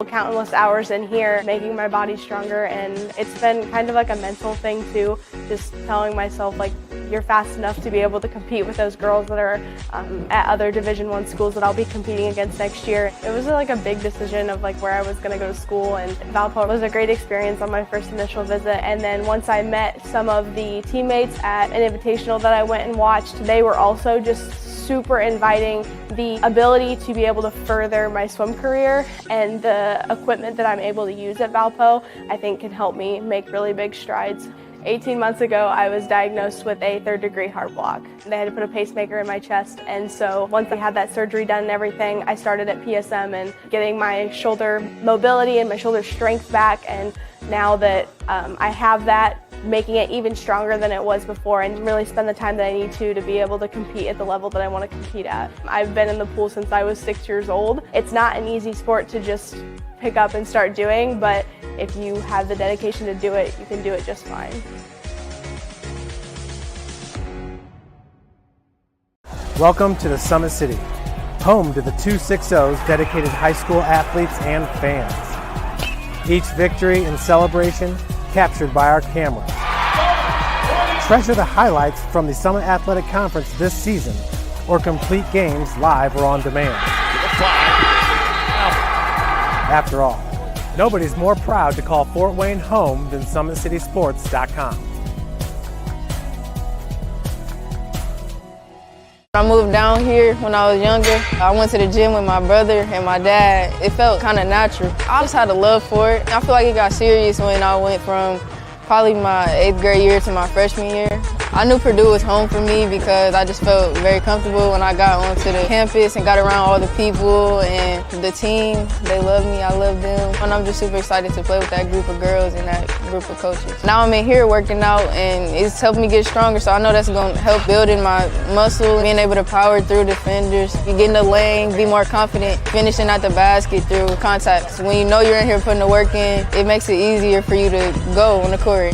Countless hours in here making my body stronger, and it's been kind of like a mental thing too, just telling myself like you're fast enough to be able to compete with those girls that are at other Division I schools that I'll be competing against next year. It was like a big decision of like where I was going to go to school, and Valpo was a great experience on my first initial visit. And then once I met some of the teammates at an invitational that I went and watched, they were also just super inviting. The ability to be able to further my swim career and the equipment that I'm able to use at Valpo, I think can help me make really big strides. 18 months ago, I was diagnosed with a 3rd-degree heart block. They had to put a pacemaker in my chest, and so once I had that surgery done and everything, I started at PSM and getting my shoulder mobility and my shoulder strength back, and now that I have that, making it even stronger than it was before and really spend the time that I need to be able to compete at the level that I want to compete at. I've been in the pool since I was 6 years old. It's not an easy sport to just pick up and start doing, but if you have the dedication to do it, you can do it just fine. Welcome to the Summit City, home to the 260's dedicated high school athletes and fans. Each victory and celebration captured by our cameras. Treasure the highlights from the Summit Athletic Conference this season, or complete games live or on demand. After all, nobody's more proud to call Fort Wayne home than SummitCitySports.com. I moved down here when I was younger. I went to the gym with my brother and my dad. It felt kind of natural. I just had a love for it. I feel like it got serious when I went from probably my 8th grade year to my freshman year. I knew Purdue was home for me because I just felt very comfortable when I got onto the campus and got around all the people and the team. They love me, I love them. And I'm just super excited to play with that group of girls and that group of coaches. Now I'm in here working out and it's helped me get stronger, so I know that's going to help building my muscle, being able to power through defenders, you get in the lane, be more confident, finishing at the basket through contacts. When you know you're in here putting the work in, it makes it easier for you to go on the court.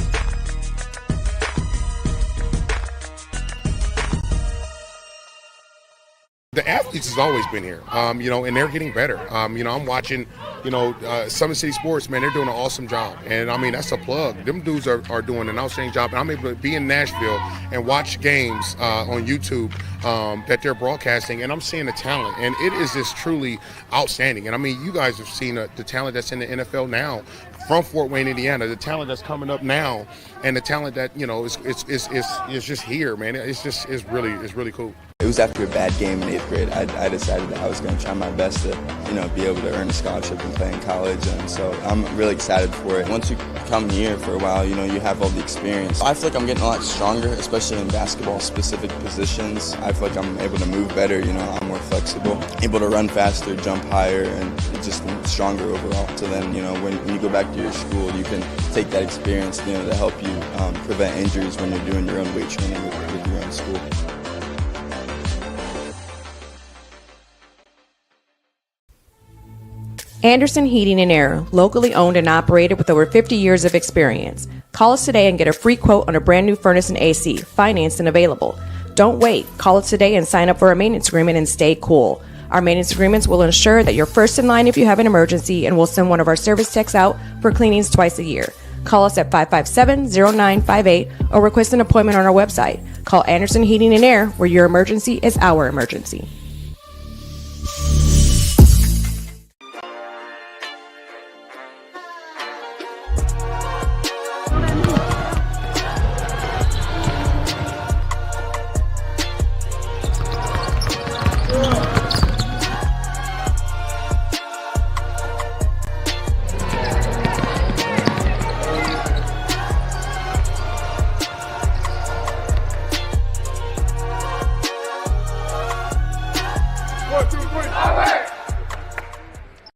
The athletes has always been here, and they're getting better. I'm watching, Summit City Sports, man, they're doing an awesome job. And, that's a plug. Them dudes are doing an outstanding job. And I'm able to be in Nashville and watch games on YouTube that they're broadcasting, and I'm seeing the talent. And it is just truly outstanding. And, you guys have seen the talent that's in the NFL now from Fort Wayne, Indiana, the talent that's coming up now, and the talent that, is just here, man. It's really cool. It was after a bad game in 8th grade. I decided that I was going to try my best to, be able to earn a scholarship and play in college. And so I'm really excited for it. Once you come here for a while, you have all the experience. I feel like I'm getting a lot stronger, especially in basketball-specific positions. I feel like I'm able to move better, I'm more flexible, able to run faster, jump higher, and just stronger overall. So then, when you go back to your school, you can take that experience, to help you prevent injuries when you're doing your own weight training with your own school. Anderson Heating and Air, locally owned and operated with over 50 years of experience. Call us today and get a free quote on a brand new furnace and AC, financed and available. Don't wait. Call us today and sign up for a maintenance agreement and stay cool. Our maintenance agreements will ensure that you're first in line if you have an emergency, and we'll send one of our service techs out for cleanings twice a year. Call us at 557-0958 or request an appointment on our website. Call Anderson Heating and Air, where your emergency is our emergency.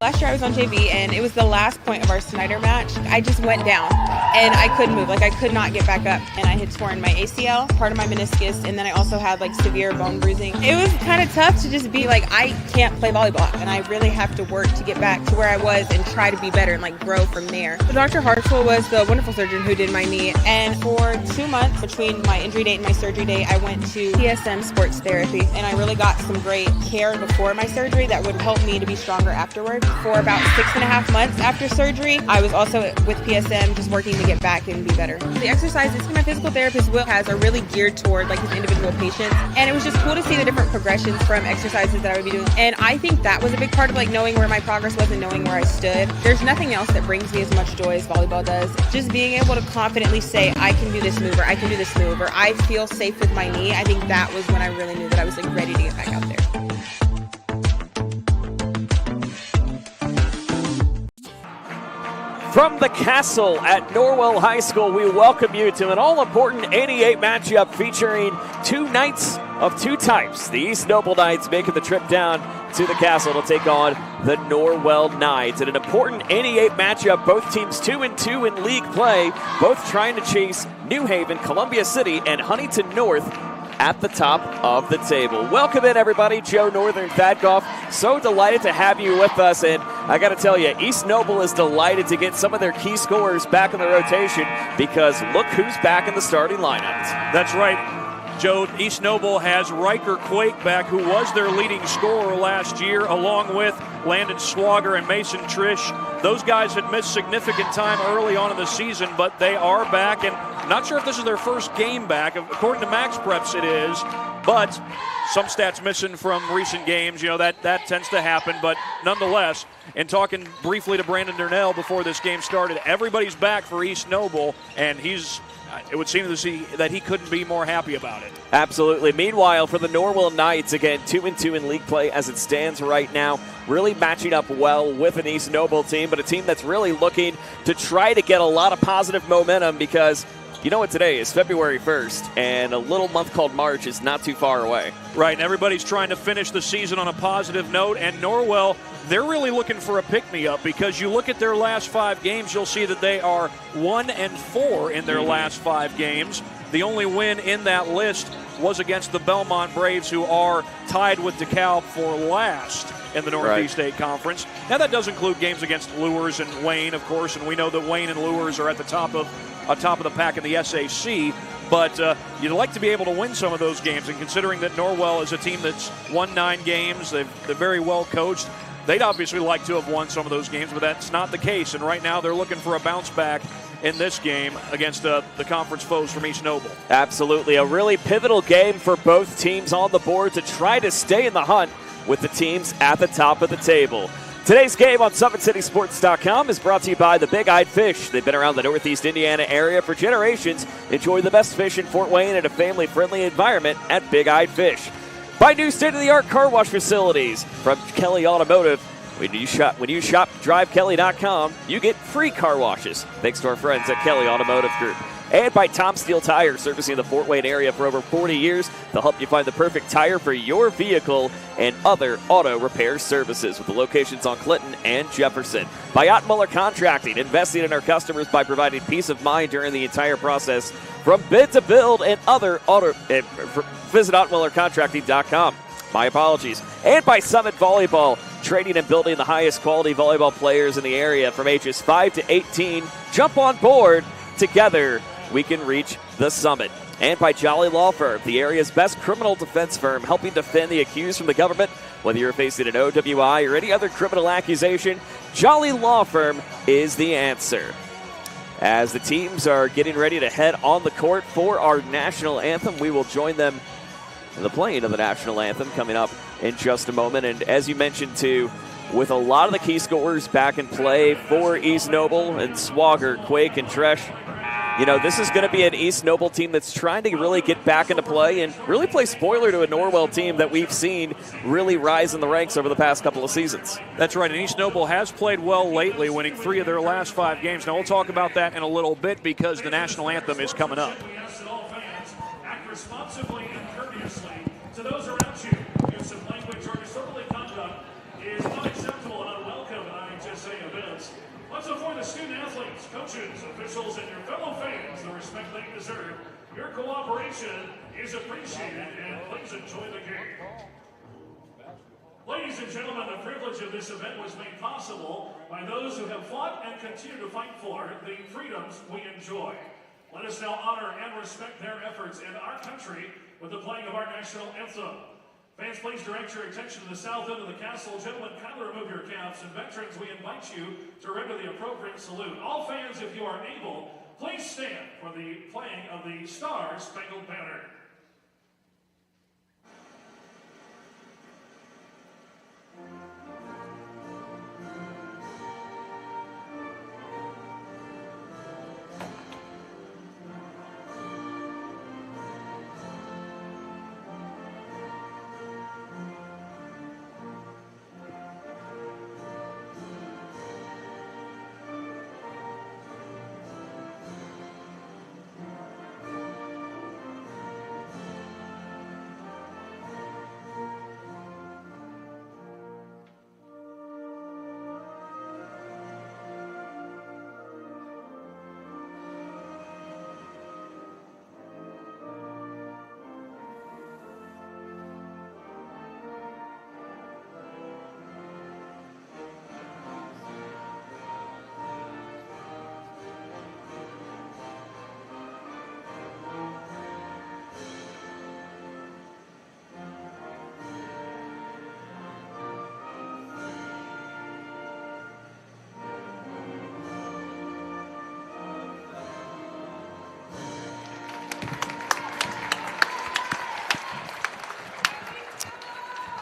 Last year I was on JV, and it was the last point of our Snyder match. I just went down, and I couldn't move. I could not get back up. And I had torn my ACL, part of my meniscus, and then I also had severe bone bruising. It was kind of tough to just be I can't play volleyball, and I really have to work to get back to where I was and try to be better and grow from there. Dr. Hartswell was the wonderful surgeon who did my knee, and for 2 months between my injury date and my surgery date, I went to TSM Sports Therapy, and I really got some great care before my surgery that would help me to be stronger afterward. For about 6.5 months after surgery, I was also with PSM just working to get back and be better. The exercises, my physical therapist, Will, are really geared toward like his individual patients. And it was just cool to see the different progressions from exercises that I would be doing. And I think that was a big part of like knowing where my progress was and knowing where I stood. There's nothing else that brings me as much joy as volleyball does. Just being able to confidently say, I can do this move, or I can do this move, or I feel safe with my knee. I think that was when I really knew that I was like ready to get back out there. From the castle at Norwell High School, we welcome you to an all-important 88 matchup featuring two knights of two types. The East Noble Knights making the trip down to the castle to take on the Norwell Knights. In an important 88 matchup, both teams 2-2 in league play, both trying to chase New Haven, Columbia City, and Huntington North at the top of the table. Welcome in, everybody. Joe Northern, Thad Goff. So delighted to have you with us. And I got to tell you, East Noble is delighted to get some of their key scorers back in the rotation because look who's back in the starting lineups. That's right. Joe, East Noble has Riker Quake back, who was their leading scorer last year, along with Landon Swagger and Mason Trish. Those guys had missed significant time early on in the season, but they are back, and not sure if this is their first game back. According to Max Preps, it is, but some stats missing from recent games. You know, that tends to happen, but nonetheless, and talking briefly to Brandon Durnell before this game started, everybody's back for East Noble, and it would seem to see that he couldn't be more happy about it. Absolutely. Meanwhile, for the Norwell Knights, again, 2-2 in league play as it stands right now, really matching up well with an East Noble team, but a team that's really looking to try to get a lot of positive momentum because you know what today is, February 1st, and a little month called March is not too far away. Right, and everybody's trying to finish the season on a positive note, and Norwell, they're really looking for a pick-me-up because you look at their last 5 games, you'll see that they are 1-4 in their last 5 games. The only win in that list was against the Belmont Braves, who are tied with DeKalb for last in the Northeast 8 Conference. Now, that does include games against Lures and Wayne, of course, and we know that Wayne and Lures are at the top of the pack in the SAC. But you'd like to be able to win some of those games, and considering that Norwell is a team that's won 9 games, they're very well coached, they'd obviously like to have won some of those games, but that's not the case. And right now they're looking for a bounce back in this game against the conference foes from East Noble. Absolutely. A really pivotal game for both teams on the board to try to stay in the hunt with the teams at the top of the table. Today's game on SummitCitySports.com is brought to you by the Big Eyed Fish. They've been around the Northeast Indiana area for generations. Enjoy the best fish in Fort Wayne in a family-friendly environment at Big Eyed Fish. By new state-of-the-art car wash facilities from Kelly Automotive. When you shop DriveKelly.com, you get free car washes, thanks to our friends at Kelly Automotive Group. And by Tom Steel Tire, servicing the Fort Wayne area for over 40 years. They'll help you find the perfect tire for your vehicle and other auto repair services with the locations on Clinton and Jefferson. By Ottmuller Contracting, investing in our customers by providing peace of mind during the entire process. From bid to build and other auto, visit OttmullerContracting.com. My apologies. And by Summit Volleyball, training and building the highest quality volleyball players in the area from ages 5 to 18. Jump on board. Together, we can reach the summit. And by Jolly Law Firm, the area's best criminal defense firm, helping defend the accused from the government. Whether you're facing an OWI or any other criminal accusation, Jolly Law Firm is the answer. As the teams are getting ready to head on the court for our national anthem, we will join them in the playing of the national anthem coming up in just a moment. And as you mentioned, too, with a lot of the key scorers back in play for East Noble and Swagger, Quake, and Tresh, you know, this is going to be an East Noble team that's trying to really get back into play and really play spoiler to a Norwell team that we've seen really rise in the ranks over the past couple of seasons. That's right, and East Noble has played well lately, winning 3 of their last 5 games. Now, we'll talk about that in a little bit because the national anthem is coming up. Act responsibly and courteously to those around you. Use of language or disorderly conduct is unacceptable and unwelcome at IHSA events. Let's afford the student athletes, coaches, officials, and your fellow fans the respect they deserve. Your cooperation is appreciated, and please enjoy the game. Ladies and gentlemen, the privilege of this event was made possible by those who have fought and continue to fight for the freedoms we enjoy. Let us now honor and respect their efforts in our country with the playing of our national anthem. Fans, please direct your attention to the south end of the castle. Gentlemen, kindly remove your caps. And veterans, we invite you to render the appropriate salute. All fans, if you are able, please stand for the playing of the Star-Spangled Banner.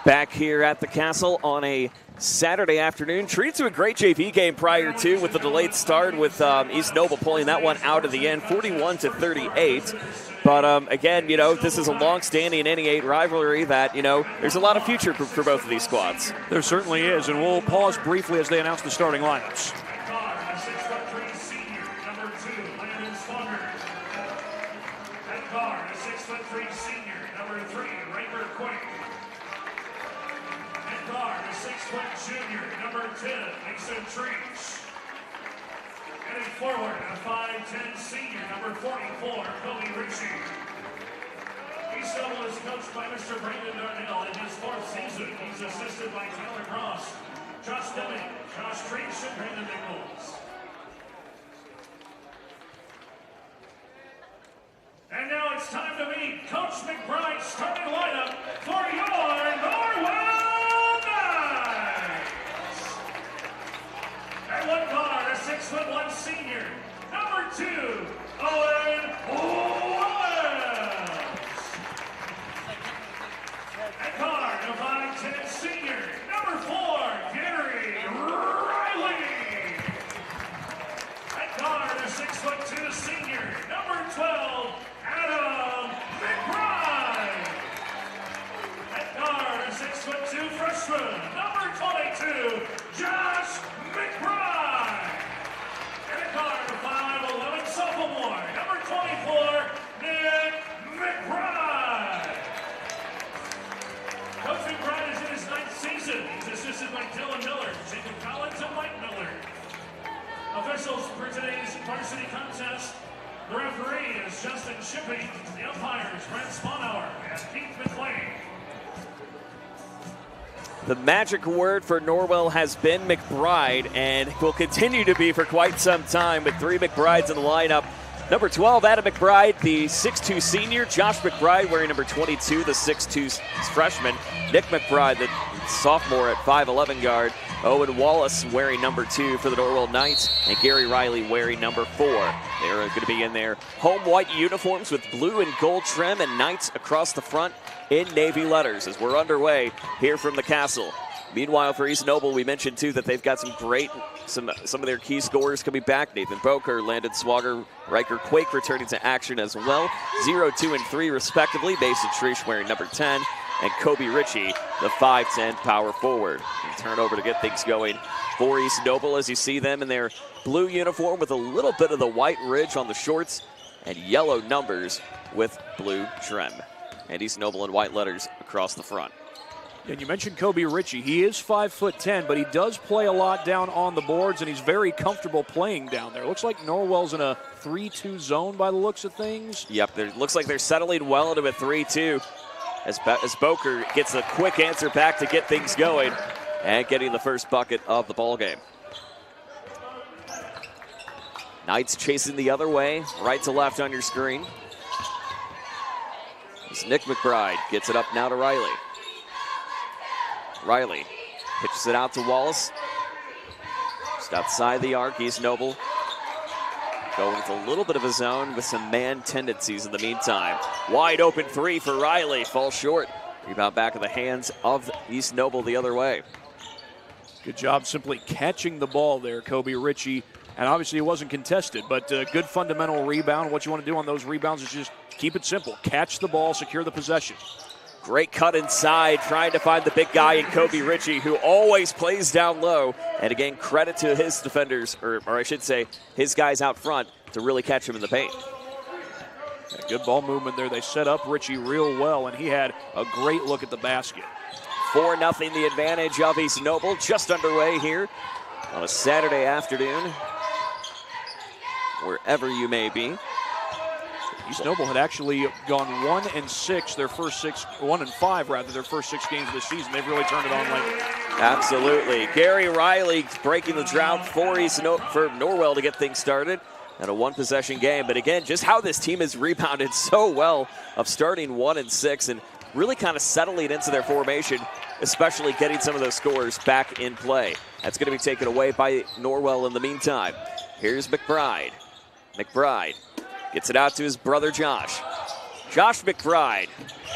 Back here at the Castle on a Saturday afternoon. Treated to a great JV game prior to, with the delayed start, with East Noble pulling that one out of the end, 41-38. But again, you know, this is a long-standing NE8 rivalry that, you know, there's a lot of future for both of these squads. There certainly is, and we'll pause briefly as they announce the starting lineups. Junior, number 10, Mason Treach. Heading forward, a 5'10 senior, number 44, Kobe Ritchie. East Noble is coached by Mr. Brandon Darnell in his 4th season. He's assisted by Tyler Cross, Josh Deming, Josh Treach, and Brandon Nichols. And now it's time to meet Coach McBride's starting lineup for your Norwell. At one guard, a 6'1" senior, number 2, Owen Wells. At guard, a 5'10" senior, number 4, Gary Riley. At guard, a 6'2" senior, number 12, Adam McBride. At guard, a 6'2" freshman, number 22, Josh McBride. And a guard, a 5'11" sophomore, number 24, Nick McBride. Coach McBride is in his 9th season. He's assisted by Dylan Miller, Jacob Collins, and Mike Miller. Officials for today's varsity contest: the referee is Justin Shipping. The umpires, Brent Sponauer and Keith McLean. The magic word for Norwell has been McBride, and will continue to be for quite some time, with 3 McBrides in the lineup. Number 12, Adam McBride, the 6'2" senior. Josh McBride wearing number 22, the 6'2" freshman. Nick McBride, the sophomore at 5'11" guard. Owen Wallace wearing number 2 for the Norwell Knights, and Gary Riley wearing number 4. They're going to be in their home white uniforms with blue and gold trim, and Knights across the front in navy letters as we're underway here from the Castle. Meanwhile, for East Noble, we mentioned too that they've got some of their key scorers coming back. Nathan Boker, Landon Swager, Riker Quake returning to action as well. 0, 2, and 3 respectively. Mason Treach wearing number 10, and Kobe Ritchie, the 5'10" power forward. And turnover to get things going for East Noble as you see them in their blue uniform with a little bit of the white ridge on the shorts and yellow numbers with blue trim. And East Noble in white letters across the front. And you mentioned Kobe Ritchie. He is 5'10", but he does play a lot down on the boards, and he's very comfortable playing down there. Looks like Norwell's in a 3-2 zone by the looks of things. Yep, it looks like they're settling well into a 3-2 as Boker gets a quick answer back to get things going and getting the first bucket of the ball game. Knights chasing the other way, right to left on your screen. As Nick McBride gets it up now to Riley. Riley pitches it out to Wallace. Just outside the arc, East Noble going with a little bit of a zone with some man tendencies in the meantime. Wide open three for Riley, falls short. Rebound back in the hands of East Noble the other way. Good job simply catching the ball there, Kobe Ritchie. And obviously it wasn't contested, but good fundamental rebound. What you want to do on those rebounds is just keep it simple. Catch the ball, secure the possession. Great cut inside, trying to find the big guy in Kobe Ritchie, who always plays down low. And again, credit to his defenders, or I should say, his guys out front to really catch him in the paint. Good ball movement there. They set up Ritchie real well, and he had a great look at the basket. 4-0 the advantage of East Noble, just underway here on a Saturday afternoon, wherever you may be. East Noble had actually gone 1-6, their first 6, 1-5 rather, their first 6 games of the season. They've really turned it on lately. Absolutely. Gary Riley breaking the drought for Norwell to get things started. And a one-possession game. But again, just how this team has rebounded so well of starting 1-6 and really kind of settling into their formation, especially getting some of those scores back in play. That's going to be taken away by Norwell in the meantime. Here's McBride. McBride gets it out to his brother Josh. Josh McBride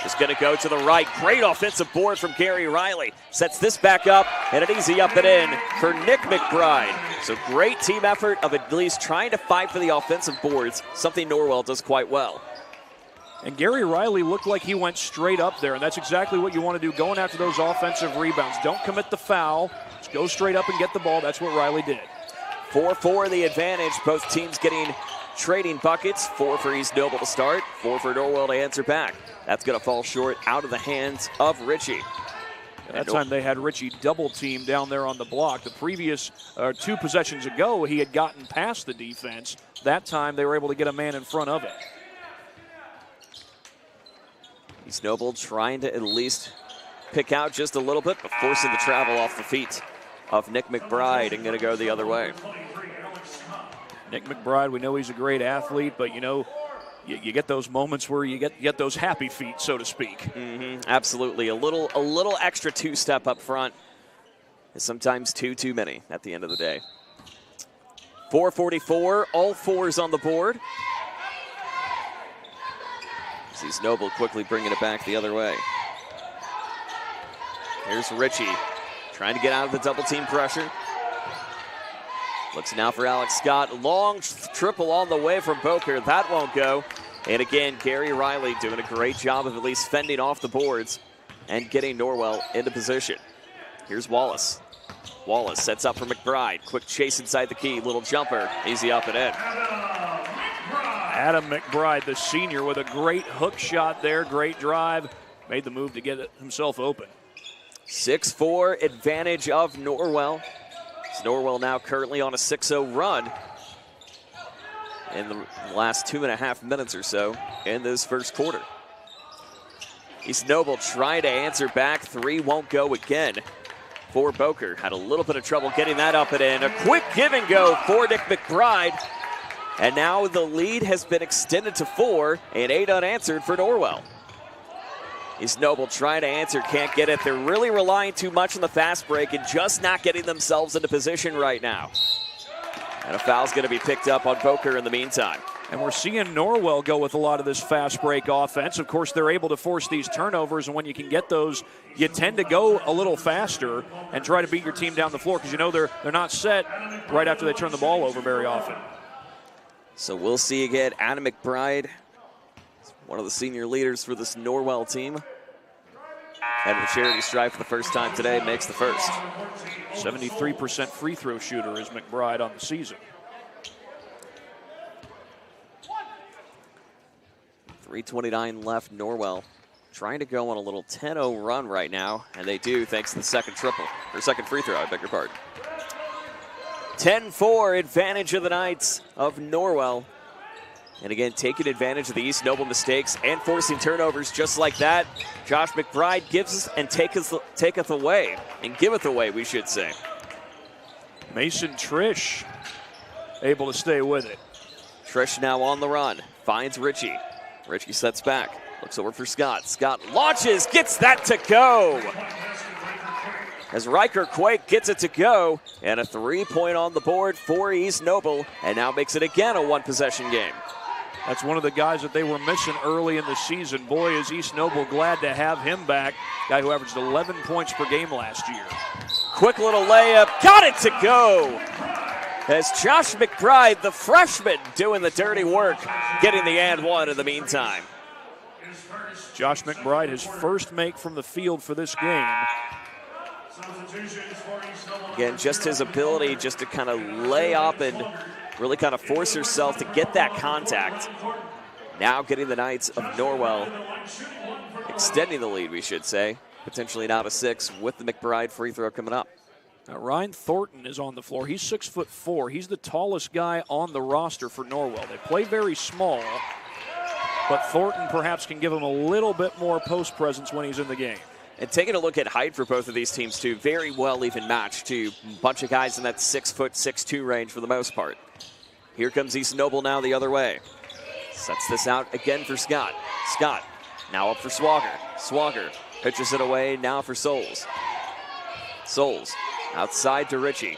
is going to go to the right. Great offensive board from Gary Riley. Sets this back up, and an easy up and in for Nick McBride. So great team effort of at least trying to fight for the offensive boards, something Norwell does quite well. And Gary Riley looked like he went straight up there, and that's exactly what you want to do, going after those offensive rebounds. Don't commit the foul. Just go straight up and get the ball. That's what Riley did. 4-4 the advantage. Both teams getting trading buckets. 4 for East Noble to start, 4 for Norwell to answer back. That's going to fall short out of the hands of Ritchie. That time they had Ritchie double team down there on the block. The previous 2 possessions ago, he had gotten past the defense. That time they were able to get a man in front of it. East Noble trying to at least pick out just a little bit, but forcing the travel off the feet of Nick McBride and going to go the other way. Nick McBride, we know he's a great athlete, but you know, you get those moments where you get those happy feet, so to speak. Mm-hmm, absolutely. A little extra 2-step up front is sometimes too many at the end of the day. 4:44, all 4s on the board. East Noble quickly bringing it back the other way. Here's Ritchie trying to get out of the double team pressure. Looks now for Alex Scott. Long triple on the way from Boker. That won't go. And again, Gary Riley doing a great job of at least fending off the boards and getting Norwell into position. Here's Wallace. Wallace sets up for McBride. Quick chase inside the key. Little jumper. Easy up and in. Adam McBride, the senior, with a great hook shot there. Great drive. Made the move to get himself open. 6-4 advantage of Norwell. Norwell now currently on a 6-0 run in the last 2.5 minutes or so in this first quarter. East Noble trying to answer back. 3 won't go again for Boker. Had a little bit of trouble getting that up and in. A quick give and go for Nick McBride. And now the lead has been extended to 4 and 8 unanswered for Norwell. East Noble trying to answer, can't get it. They're really relying too much on the fast break and just not getting themselves into position right now. And a foul's going to be picked up on Boker in the meantime. And we're seeing Norwell go with a lot of this fast break offense. Of course, they're able to force these turnovers, and when you can get those, you tend to go a little faster and try to beat your team down the floor because you know they're not set right after they turn the ball over very often. So we'll see again. Adam McBride, one of the senior leaders for this Norwell team. Heading the charity stripe for the first time today, makes the first. 73% free throw shooter is McBride on the season. 3:29 left. Norwell trying to go on a little 10-0 run right now, and they do thanks to the second free throw, I beg your pardon. 10-4 advantage of the Knights of Norwell. And again, taking advantage of the East Noble mistakes and forcing turnovers just like that. Josh McBride gives and taketh away, and giveth away, we should say. Mason Trish able to stay with it. Trish now on the run, finds Ritchie. Ritchie sets back, looks over for Scott. Scott launches, gets that to go. as Riker Quake gets it to go, and a 3-point on the board for East Noble, and now makes it again a one-possession game. That's one of the guys that they were missing early in the season. Boy, is East Noble glad to have him back. Guy who averaged 11 points per game last year. Quick little layup, got it to go. As Josh McBride, the freshman, doing the dirty work, getting the and one in the meantime. Josh McBride, his first make from the field for this game. Again, just his ability just to kind of lay up and really kind of force herself to get that contact. Now getting the Knights of Norwell extending the lead, we should say. Potentially now to 6 with the McBride free throw coming up. Now Ryan Thornton is on the floor. He's 6'4". He's the tallest guy on the roster for Norwell. They play very small, but Thornton perhaps can give him a little bit more post presence when he's in the game. And taking a look at height for both of these teams, too, very well even matched to a bunch of guys in that 6', 6'2" range for the most part. Here comes East Noble now the other way. Sets this out again for Scott. Scott now up for Swagger. Swagger pitches it away now for Souls. Souls outside to Ritchie.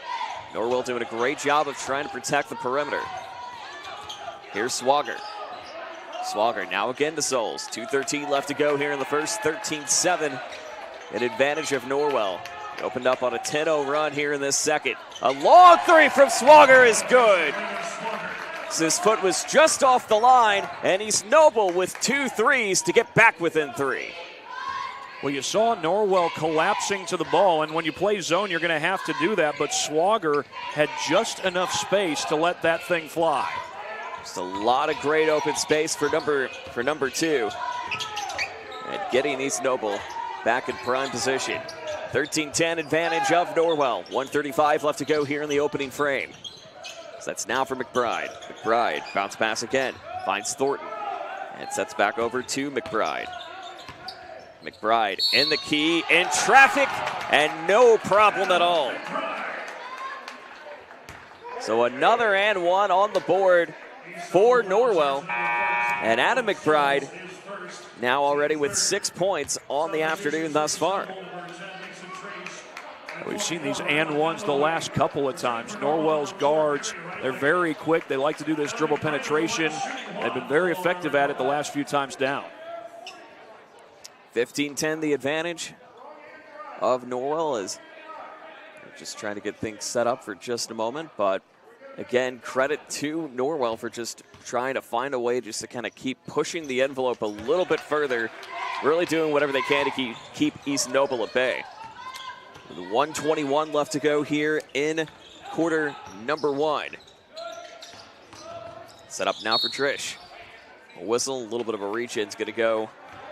Norwell doing a great job of trying to protect the perimeter. Here's Swagger. Swagger now again to Souls. 2:13 left to go here in the first. 13-7. An advantage of Norwell. Opened up on a 10-0 run here in this second. A long three from Swagger is good. So his foot was just off the line, and he's Noble with 2 threes to get back within 3. Well, you saw Norwell collapsing to the ball, and when you play zone, you're going to have to do that, but Swagger had just enough space to let that thing fly. Just a lot of great open space for number 2. And getting East Noble back in prime position. 13-10 advantage of Norwell. 1:35 left to go here in the opening frame. So that's now for McBride. McBride, bounce pass again. Finds Thornton. And sets back over to McBride. McBride in the key, in traffic, and no problem at all. So another and one on the board for Norwell. And Adam McBride now already with 6 points on the afternoon thus far. We've seen these and ones the last couple of times. Norwell's guards, they're very quick. They like to do this dribble penetration. They've been very effective at it the last few times down. 15-10 the advantage of Norwell, as they're just trying to get things set up for just a moment. But again, credit to Norwell for just trying to find a way just to kind of keep pushing the envelope a little bit further, really doing whatever they can to keep East Noble at bay. With 1:21 left to go here in quarter number 1. Set up now for Trish. A whistle, a little bit of a reach-in is going to go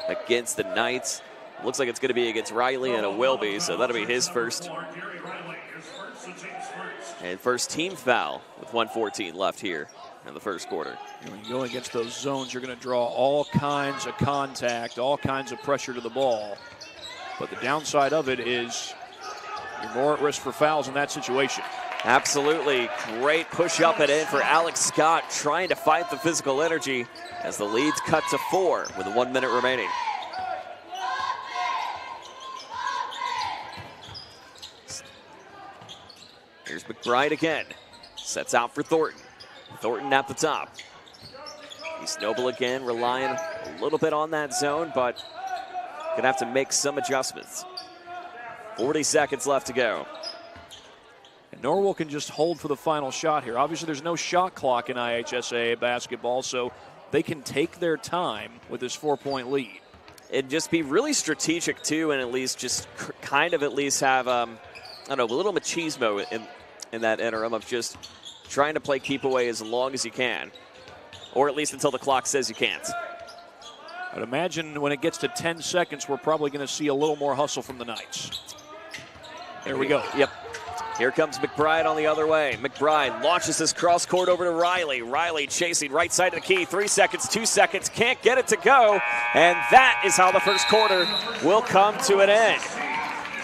against the Knights. Looks like it's going to be against Riley, and it will be, so that'll be his first. And first team foul with 1:14 left here in the first quarter. When you go against those zones, you're going to draw all kinds of contact, all kinds of pressure to the ball. But the downside of it is you're more at risk for fouls in that situation. Absolutely. Great push up and in for Alex Scott, trying to fight the physical energy as the lead's cut to 4 with 1 minute remaining. Here's McBride again. Sets out for Thornton. Thornton at the top. East Noble again relying a little bit on that zone, but gonna have to make some adjustments. 40 seconds left to go. And Norwell can just hold for the final shot here. Obviously, there's no shot clock in IHSA basketball, so they can take their time with this 4-point lead. And just be really strategic, too, and at least just kind of at least have, I don't know, a little machismo in that interim of just trying to play keep away as long as you can, or at least until the clock says you can't. I'd imagine when it gets to 10 seconds, we're probably going to see a little more hustle from the Knights. There we go. Yep. Here comes McBride on the other way. McBride launches this cross court over to Riley. Riley chasing right side of the key. 3 seconds, 2 seconds, can't get it to go. And that is how the first quarter will come to an end.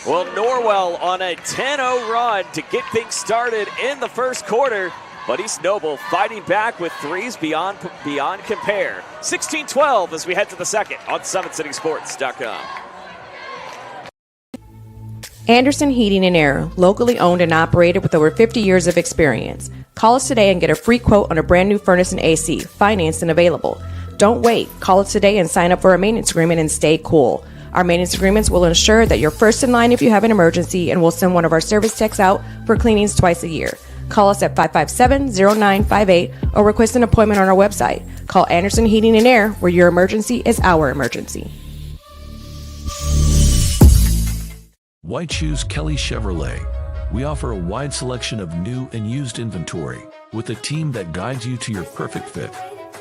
Well, Norwell on a 10-0 run to get things started in the first quarter. But East Noble fighting back with threes beyond compare. 16-12 as we head to the second on SummitCitySports.com. Anderson Heating and Air, locally owned and operated with over 50 years of experience. Call us today and get a free quote on a brand new furnace and AC, financed and available. Don't wait. Call us today and sign up for a maintenance agreement and stay cool. Our maintenance agreements will ensure that you're first in line if you have an emergency, and we'll send one of our service techs out for cleanings twice a year. Call us at 557-0958 or request an appointment on our website. Call Anderson Heating and Air, where your emergency is our emergency. Why choose Kelly Chevrolet? We offer a wide selection of new and used inventory with a team that guides you to your perfect fit.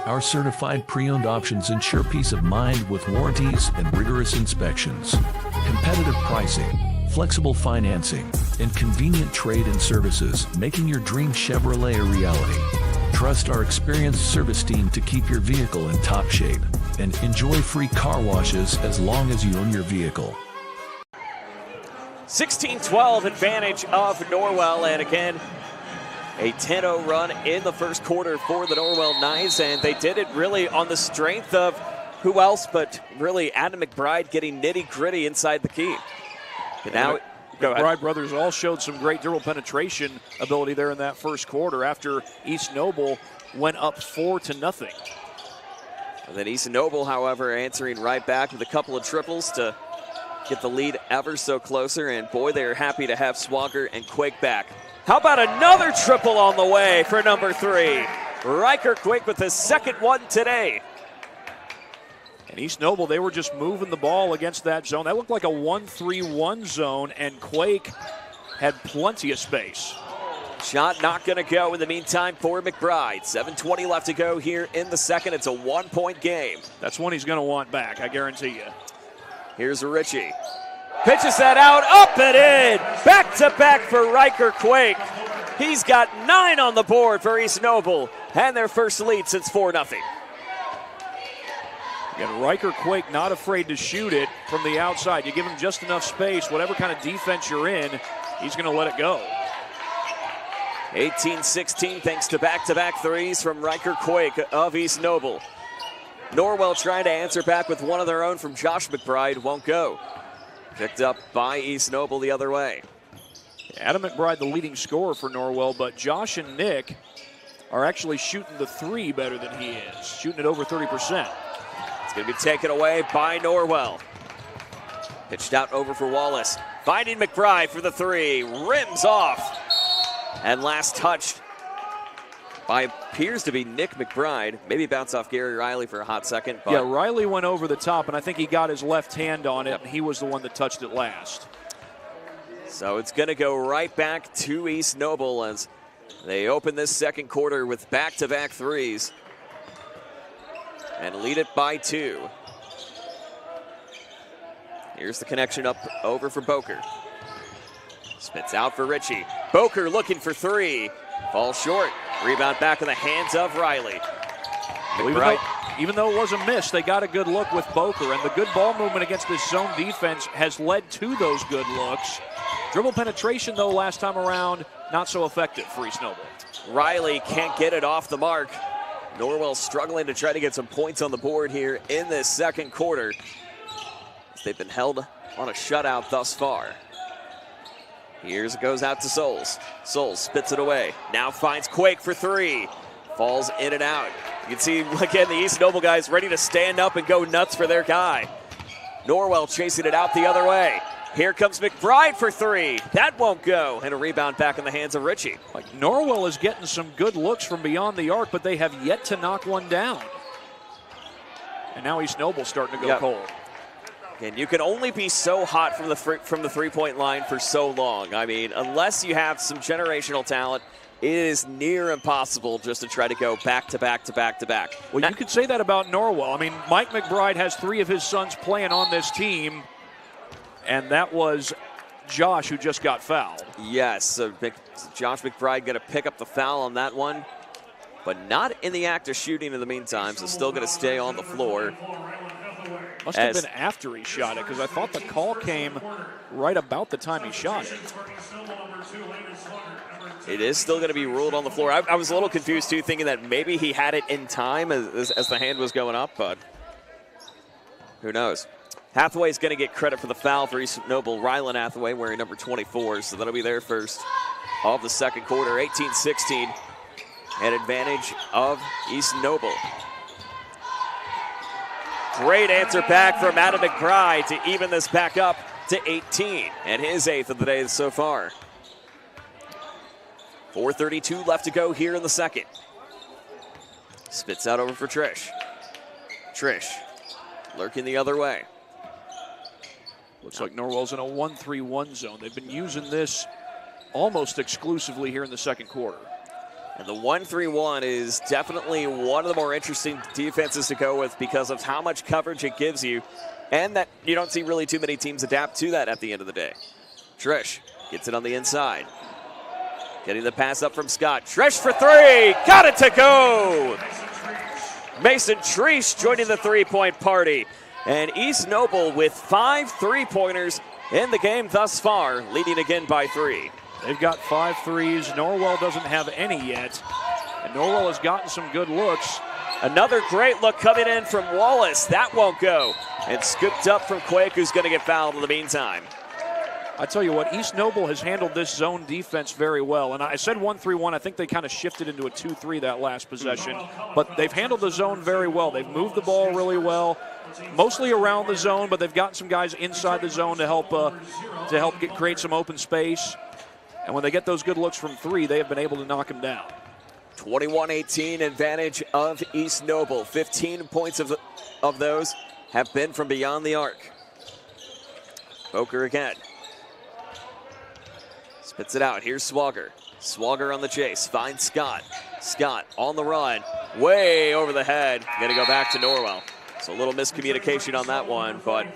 Our certified pre-owned options ensure peace of mind with warranties and rigorous inspections. Competitive pricing, flexible financing, and convenient trade and services, making your dream Chevrolet a reality. Trust our experienced service team to keep your vehicle in top shape and enjoy free car washes as long as you own your vehicle. 16-12 advantage of Norwell, and again, a 10-0 run in the first quarter for the Norwell Knights, and they did it really on the strength of who else but really Adam McBride getting nitty-gritty inside the key. And now, the McBride brothers all showed some great dribble penetration ability there in that first quarter after East Noble went up 4-0. And then East Noble, however, answering right back with a couple of triples to get the lead ever so closer, and boy, they're happy to have Swagger and Quake back. How about another triple on the way for number 3? Riker Quake with his second one today. And East Noble, they were just moving the ball against that zone. That looked like a 1-3-1 zone, and Quake had plenty of space. Shot not going to go in the meantime for McBride. 7:20 left to go here in the second. It's a 1-point game. That's one he's going to want back, I guarantee you. Here's Richie. Pitches that out, up and in. Back-to-back for Riker Quake. He's got 9 on the board for East Noble, and their first lead since 4-0. Again, Riker Quake not afraid to shoot it from the outside. You give him just enough space, whatever kind of defense you're in, he's going to let it go. 18-16 thanks to back-to-back threes from Riker Quake of East Noble. Norwell trying to answer back with one of their own from Josh McBride. Won't go. Picked up by East Noble the other way. Adam McBride, the leading scorer for Norwell, but Josh and Nick are actually shooting the 3 better than he is, shooting it over 30%. It's going to be taken away by Norwell. Pitched out over for Wallace. Finding McBride for the 3. Rims off. And last touched by appears to be Nick McBride. Maybe bounce off Gary Riley for a hot second. But yeah, Riley went over the top, and I think he got his left hand on it, and he was the one that touched it last. So it's going to go right back to East Noble as they open this second quarter with back-to-back threes and lead it by 2. Here's the connection up over for Boker. Spits out for Richie. Boker looking for 3. Falls short. Rebound back in the hands of Riley. Even though it was a miss, they got a good look with Boker, and the good ball movement against this zone defense has led to those good looks. Dribble penetration, though, last time around, not so effective for East Noble. Riley can't get it off the mark. Norwell struggling to try to get some points on the board here in this second quarter. They've been held on a shutout thus far. Here's it goes out to Souls. Souls spits it away. Now finds Quake for 3. Falls in and out. You can see, again, the East Noble guys ready to stand up and go nuts for their guy. Norwell chasing it out the other way. Here comes McBride for 3. That won't go. And a rebound back in the hands of Richie. Like, Norwell is getting some good looks from beyond the arc, but they have yet to knock one down. And now East Noble starting to go cold. And you can only be so hot from the three-point line for so long. I mean, unless you have some generational talent, it is near impossible just to try to go back to back to back to back. Well, you could say that about Norwell. I mean, Mike McBride has 3 of his sons playing on this team, and that was Josh who just got fouled. Yes, so Josh McBride going to pick up the foul on that one, but not in the act of shooting in the meantime, so still going to stay on the floor. Must have been after he shot it, because I thought the call came right about the time he shot it. It is still going to be ruled on the floor. I was a little confused, too, thinking that maybe he had it in time as the hand was going up, but who knows. Hathaway's going to get credit for the foul for East Noble. Rylan Hathaway wearing number 24, so that'll be their first of the second quarter. 18-16, an advantage of East Noble. Great answer back from Adam McBride to even this back up to 18, and his 8th of the day so far. 4:32 left to go here in the second. Spits out over for Trish. Trish lurking the other way. Looks like Norwell's in a 1-3-1 zone. They've been using this almost exclusively here in the second quarter. And the 1-3-1 is definitely one of the more interesting defenses to go with because of how much coverage it gives you, and that you don't see really too many teams adapt to that at the end of the day. Trish gets it on the inside. Getting the pass up from Scott. Trish for three. Got it to go. Mason Treese joining the three-point party. And East Noble with 5 3-pointers in the game thus far, leading again by 3. They've got 5 threes. Norwell doesn't have any yet. And Norwell has gotten some good looks. Another great look coming in from Wallace. That won't go. And scooped up from Quake, who's going to get fouled in the meantime. I tell you what, East Noble has handled this zone defense very well. And I said 1-3-1. I think they kind of shifted into a 2-3 that last possession. But they've handled the zone very well. They've moved the ball really well, mostly around the zone, but they've gotten some guys inside the zone to help create some open space. And when they get those good looks from 3, they have been able to knock them down. 21-18 advantage of East Noble. 15 points of those have been from beyond the arc. Boker again. Spits it out. Here's Swagger. Swagger on the chase. Finds Scott. Scott on the run. Way over the head. Going to go back to Norwell. So a little miscommunication on that one. But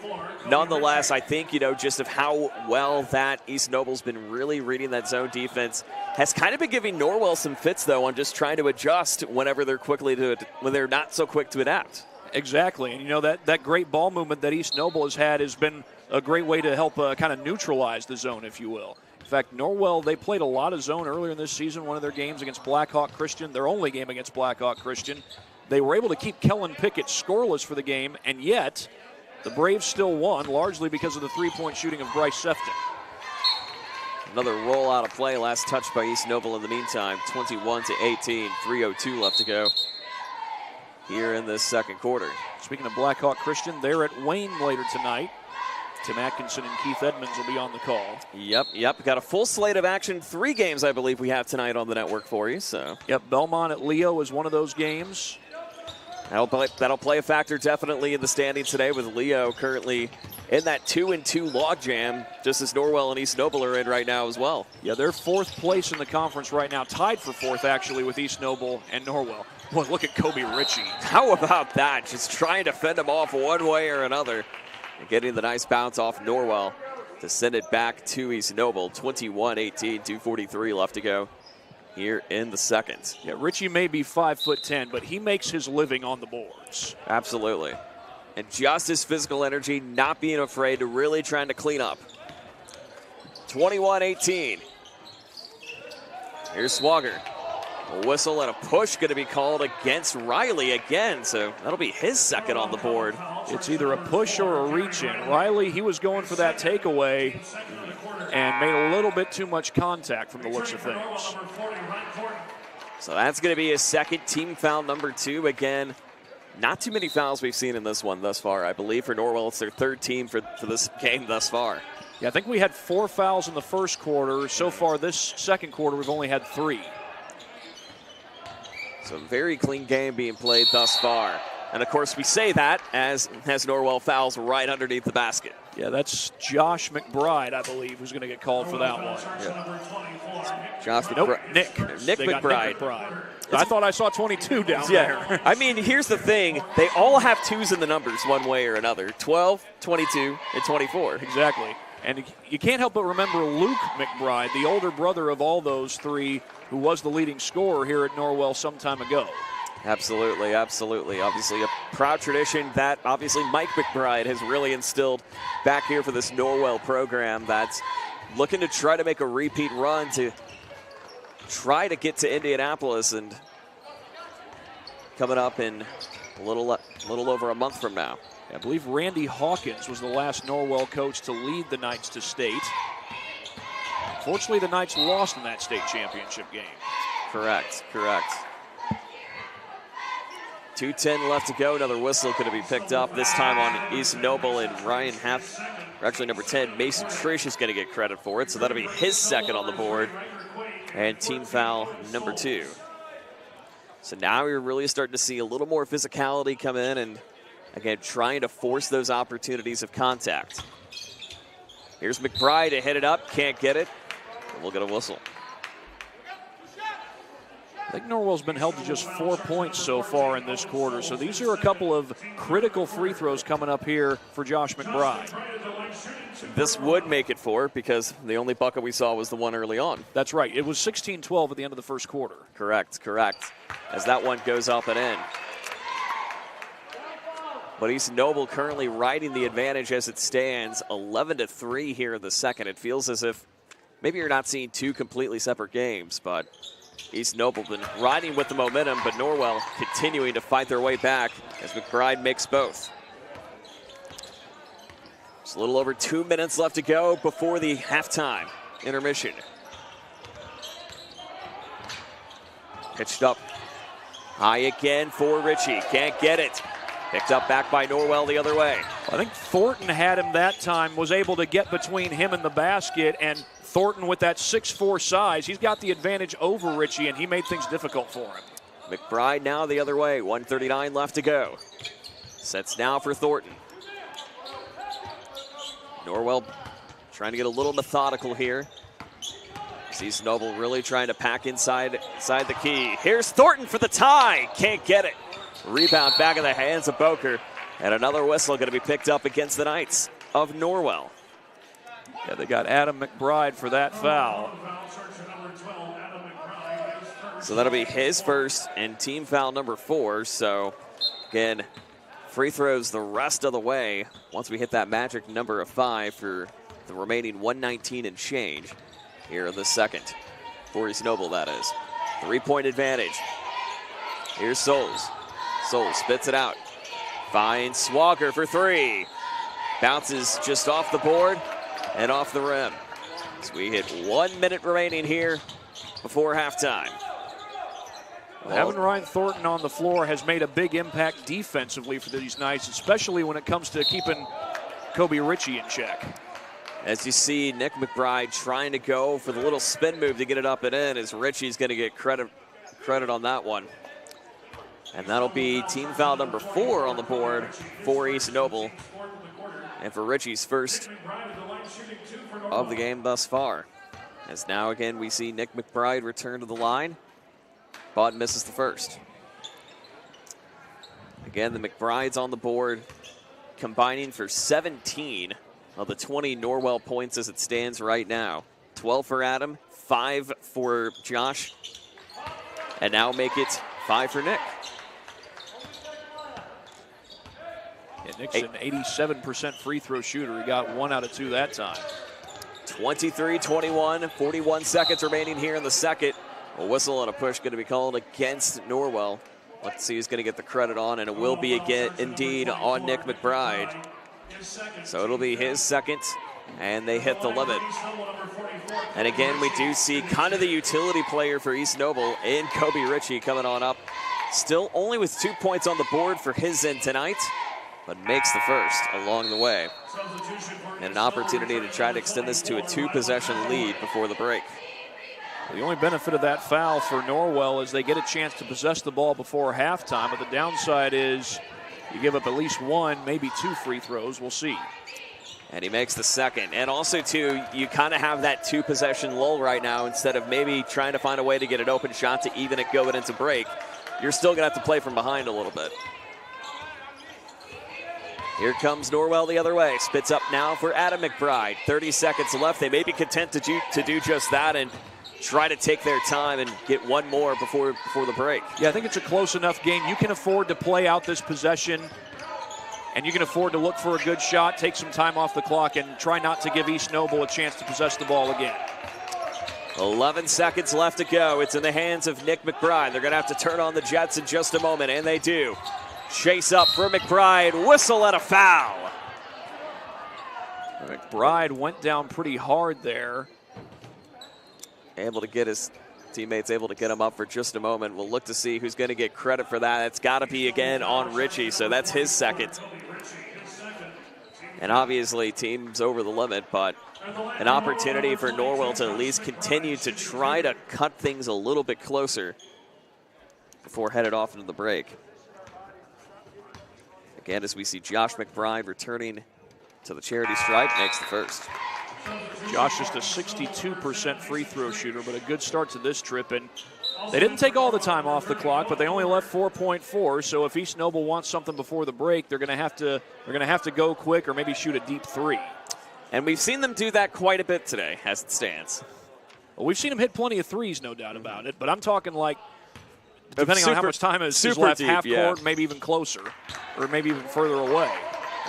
nonetheless, I think, just of how well that East Noble's been really reading that zone defense has kind of been giving Norwell some fits, though, on just trying to adjust whenever they're when they're not so quick to adapt. Exactly. And, that great ball movement that East Noble has had has been a great way to help kind of neutralize the zone, if you will. In fact, Norwell, they played a lot of zone earlier in this season, one of their games against Blackhawk Christian, their only game against Blackhawk Christian. They were able to keep Kellen Pickett scoreless for the game, and yet the Braves still won, largely because of the three-point shooting of Bryce Sefton. Another roll out of play, last touch by East Noble in the meantime, 21-18, 3:02 left to go here in this second quarter. Speaking of Blackhawk Christian, they're at Wayne later tonight. Tim Atkinson and Keith Edmonds will be on the call. Yep. Got a full slate of action. 3 games, I believe, we have tonight on the network for you. So. Yep, Belmont at Leo is one of those games. That'll play a factor definitely in the standings today, with Leo currently in that 2-2 logjam, just as Norwell and East Noble are in right now as well. Yeah, they're 4th place in the conference right now, tied for 4th actually with East Noble and Norwell. Boy, look at Kobe Ritchie. How about that? Just trying to fend him off one way or another. And getting the nice bounce off Norwell to send it back to East Noble. 21-18, 2:43 left to go here in the second. Yeah, Ritchie may be 5'10", but he makes his living on the boards. Absolutely. And just his physical energy, not being afraid to really trying to clean up. 21-18. Here's Swagger. A whistle and a push going to be called against Riley again, so that'll be his second on the board. It's either a push or a reach-in. Riley, he was going for that takeaway and made a little bit too much contact from the looks of things. So that's going to be his second, team foul number 2. Again, not too many fouls we've seen in this one thus far. I believe for Norwell, it's their 3rd team for this game thus far. Yeah, I think we had 4 fouls in the first quarter. So far this second quarter, we've only had 3. So very clean game being played thus far. And, of course, we say that as Norwell fouls right underneath the basket. Yeah, that's Josh McBride, I believe, who's going to get called for that one. Yeah. Josh McBride. Nick McBride. I thought I saw 22 down there. I mean, here's the thing. They all have 2s in the numbers one way or another. 12, 22, and 24. Exactly. And you can't help but remember Luke McBride, the older brother of all those 3, who was the leading scorer here at Norwell some time ago. Absolutely. Obviously a proud tradition that obviously Mike McBride has really instilled back here for this Norwell program that's looking to try to make a repeat run to try to get to Indianapolis, and coming up in a little over a month from now. I believe Randy Hawkins was the last Norwell coach to lead the Knights to state. Unfortunately, the Knights lost in that state championship game. Correct. 2:10 left to go. Another whistle could be picked up, this time on East Noble, and Ryan Happ, or actually number 10, Mason Trish is going to get credit for it, so that'll be his second on the board, and team foul number 2. So now you're really starting to see a little more physicality come in, and again, trying to force those opportunities of contact. Here's McBride to hit it up, can't get it, and we'll get a whistle. I think Norwell's been held to just 4 points so far in this quarter, so these are a couple of critical free throws coming up here for Josh McBride. This would make it 4 because the only bucket we saw was the one early on. That's right. It was 16-12 at the end of the first quarter. Correct. As that one goes up and in. But East Noble currently riding the advantage as it stands, 11-3 here in the second. It feels as if maybe you're not seeing two completely separate games, but East Noble been riding with the momentum, but Norwell continuing to fight their way back as McBride makes both. It's a little over 2 minutes left to go before the halftime intermission. Pitched up high again for Ritchie. Can't get it. Picked up back by Norwell the other way. I think Thornton had him that time, was able to get between him and the basket, and Thornton with that 6'4" size, he's got the advantage over Ritchie, and he made things difficult for him. McBride now the other way, 1:39 left to go. Sets now for Thornton. Norwell trying to get a little methodical here. East Noble really trying to pack inside the key. Here's Thornton for the tie. Can't get it. Rebound back in the hands of Boker. And another whistle going to be picked up against the Knights of Norwell. Yeah, they got Adam McBride for that foul. So that'll be his first and team foul number 4. So again, free throws the rest of the way once we hit that magic number of 5 for the remaining 119 and change here in the second. For East Noble, that is. 3-point advantage. Here's Souls. Souls spits it out. Finds Swagger for 3. Bounces just off the board and off the rim. So we hit 1 minute remaining here before halftime. Having Ryan Thornton on the floor has made a big impact defensively for these Knights, especially when it comes to keeping Kobe Ritchie in check. As you see, Nick McBride trying to go for the little spin move to get it up and in, as Ritchie's going to get credit on that one. And that'll be team foul number 4 on the board for East Noble. And for Ritchie's first of the game thus far. As now again we see Nick McBride return to the line, but misses the first. Again, the McBrides on the board, combining for 17 of the 20 Norwell points as it stands right now. 12 for Adam, 5 for Josh, and now make it 5 for Nick. Yeah, Nick's an 87% free throw shooter. He got 1 out of 2 that time. 23-21, 41 seconds remaining here in the second. A whistle and a push going to be called against Norwell. Let's see who's going to get the credit on, and it will be again indeed on Nick McBride. So it'll be his second, and they hit the limit. And again, we do see kind of the utility player for East Noble in Kobe Ritchie coming on up. Still only with 2 points on the board for his end tonight, but makes the first along the way. And an opportunity to try to extend this to a 2-possession lead before the break. The only benefit of that foul for Norwell is they get a chance to possess the ball before halftime, but the downside is you give up at least 1, maybe 2 free throws. We'll see. And he makes the second. And also, too, you kind of have that 2-possession lull right now instead of maybe trying to find a way to get an open shot to even it going into break. You're still going to have to play from behind a little bit. Here comes Norwell the other way. Spits up now for Adam McBride. 30 seconds left. They may be content to do just that and try to take their time and get 1 more before the break. Yeah, I think it's a close enough game. You can afford to play out this possession, and you can afford to look for a good shot, take some time off the clock, and try not to give East Noble a chance to possess the ball again. 11 seconds left to go. It's in the hands of Nick McBride. They're going to have to turn on the Jets in just a moment, and they do. Chase up for McBride. Whistle and a foul. McBride went down pretty hard there. Able to get his teammates able to get him up for just a moment. We'll look to see who's going to get credit for that. It's got to be again on Richie, so that's his second. And obviously team's over the limit, but an opportunity for Norwell to at least continue to try to cut things a little bit closer before headed off into the break. Again, as we see Josh McBride returning to the charity stripe, makes the first. Josh is a 62% free throw shooter, but a good start to this trip. And they didn't take all the time off the clock, but they only left 4.4. So if East Noble wants something before the break, they're going to have to go quick or maybe shoot a deep three. And we've seen them do that quite a bit today, as it stands. Well, we've seen them hit plenty of threes, no doubt about it. But I'm talking like, depending on how much time is left, deep, half yeah. court, maybe even closer, or maybe even further away.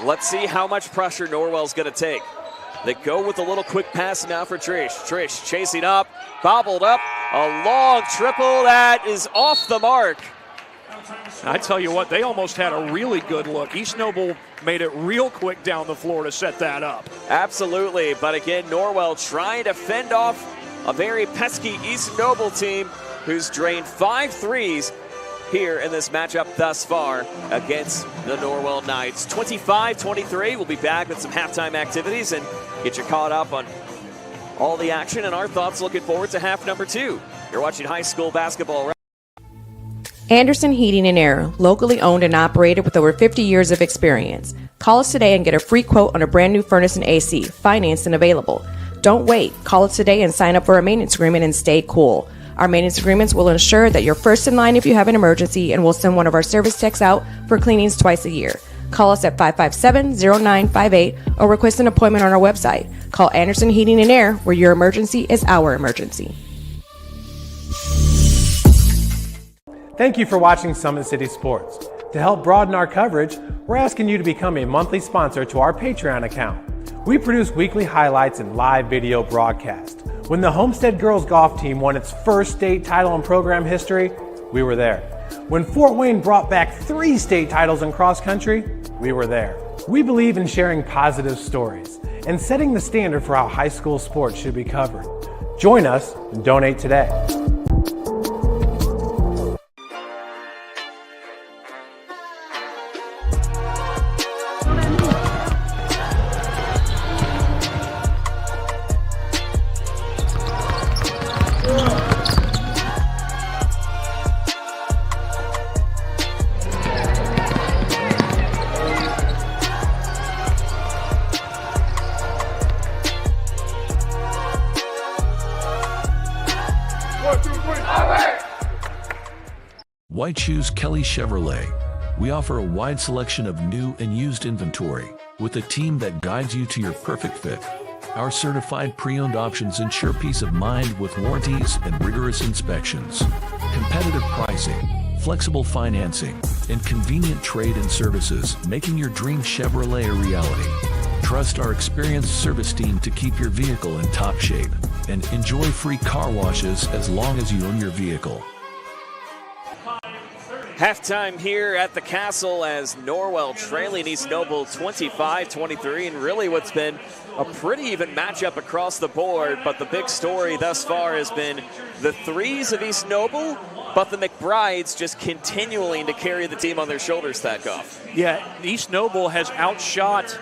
Let's see how much pressure Norwell's going to take. They go with a little quick pass now for Trish. Trish chasing up, bobbled up, a long triple that is off the mark. I tell you what, they almost had a really good look. East Noble made it real quick down the floor to set that up. Absolutely, but again, Norwell trying to fend off a very pesky East Noble team who's drained 5 threes here in this matchup thus far against the Norwell Knights. 25-23. We'll be back with some halftime activities and get you caught up on all the action and our thoughts looking forward to half number 2. You're watching high school basketball. Anderson Heating and Air, locally owned and operated with over 50 years of experience. Call us today and get a free quote on a brand new furnace and AC, financed and available. Don't wait. Call us today and sign up for a maintenance agreement and stay cool. Our maintenance agreements will ensure that you're first in line if you have an emergency, and we'll send one of our service techs out for cleanings twice a year. Call us at 557-0958 or request an appointment on our website. Call Anderson Heating and Air, where your emergency is our emergency. Thank you for watching Summit City Sports. To help broaden our coverage, we're asking you to become a monthly sponsor to our Patreon account. We produce weekly highlights and live video broadcasts. When the Homestead Girls Golf Team won its first state title in program history, we were there. When Fort Wayne brought back 3 state titles in cross country, we were there. We believe in sharing positive stories and setting the standard for how high school sports should be covered. Join us and donate today. Why choose Kelly Chevrolet? We offer a wide selection of new and used inventory with a team that guides you to your perfect fit. Our certified pre-owned options ensure peace of mind with warranties and rigorous inspections. Competitive pricing, flexible financing, and convenient trade and services, making your dream Chevrolet a reality. Trust our experienced service team to keep your vehicle in top shape and enjoy free car washes as long as you own your vehicle. Halftime here at the Castle as Norwell trailing East Noble 25-23, and really what's been a pretty even matchup across the board, but the big story thus far has been the threes of East Noble, but the McBrides just continuing to carry the team on their shoulders, Thakoff. Yeah, East Noble has outshot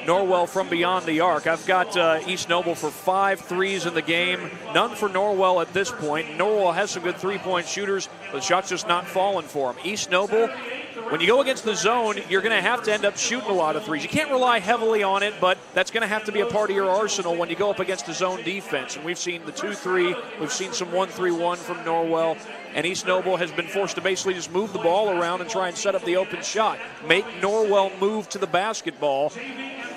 Norwell from beyond the arc. I've got East Noble for 5 threes in the game, none for Norwell at this point. Norwell has some good three-point shooters, but the shot's just not falling for them. East Noble, when you go against the zone, you're going to have to end up shooting a lot of threes. You can't rely heavily on it, but that's going to have to be a part of your arsenal when you go up against the zone defense. And we've seen the 2-3, we've seen some 1-3-1 from Norwell, and East Noble has been forced to basically just move the ball around and try and set up the open shot. Make Norwell move to the basketball.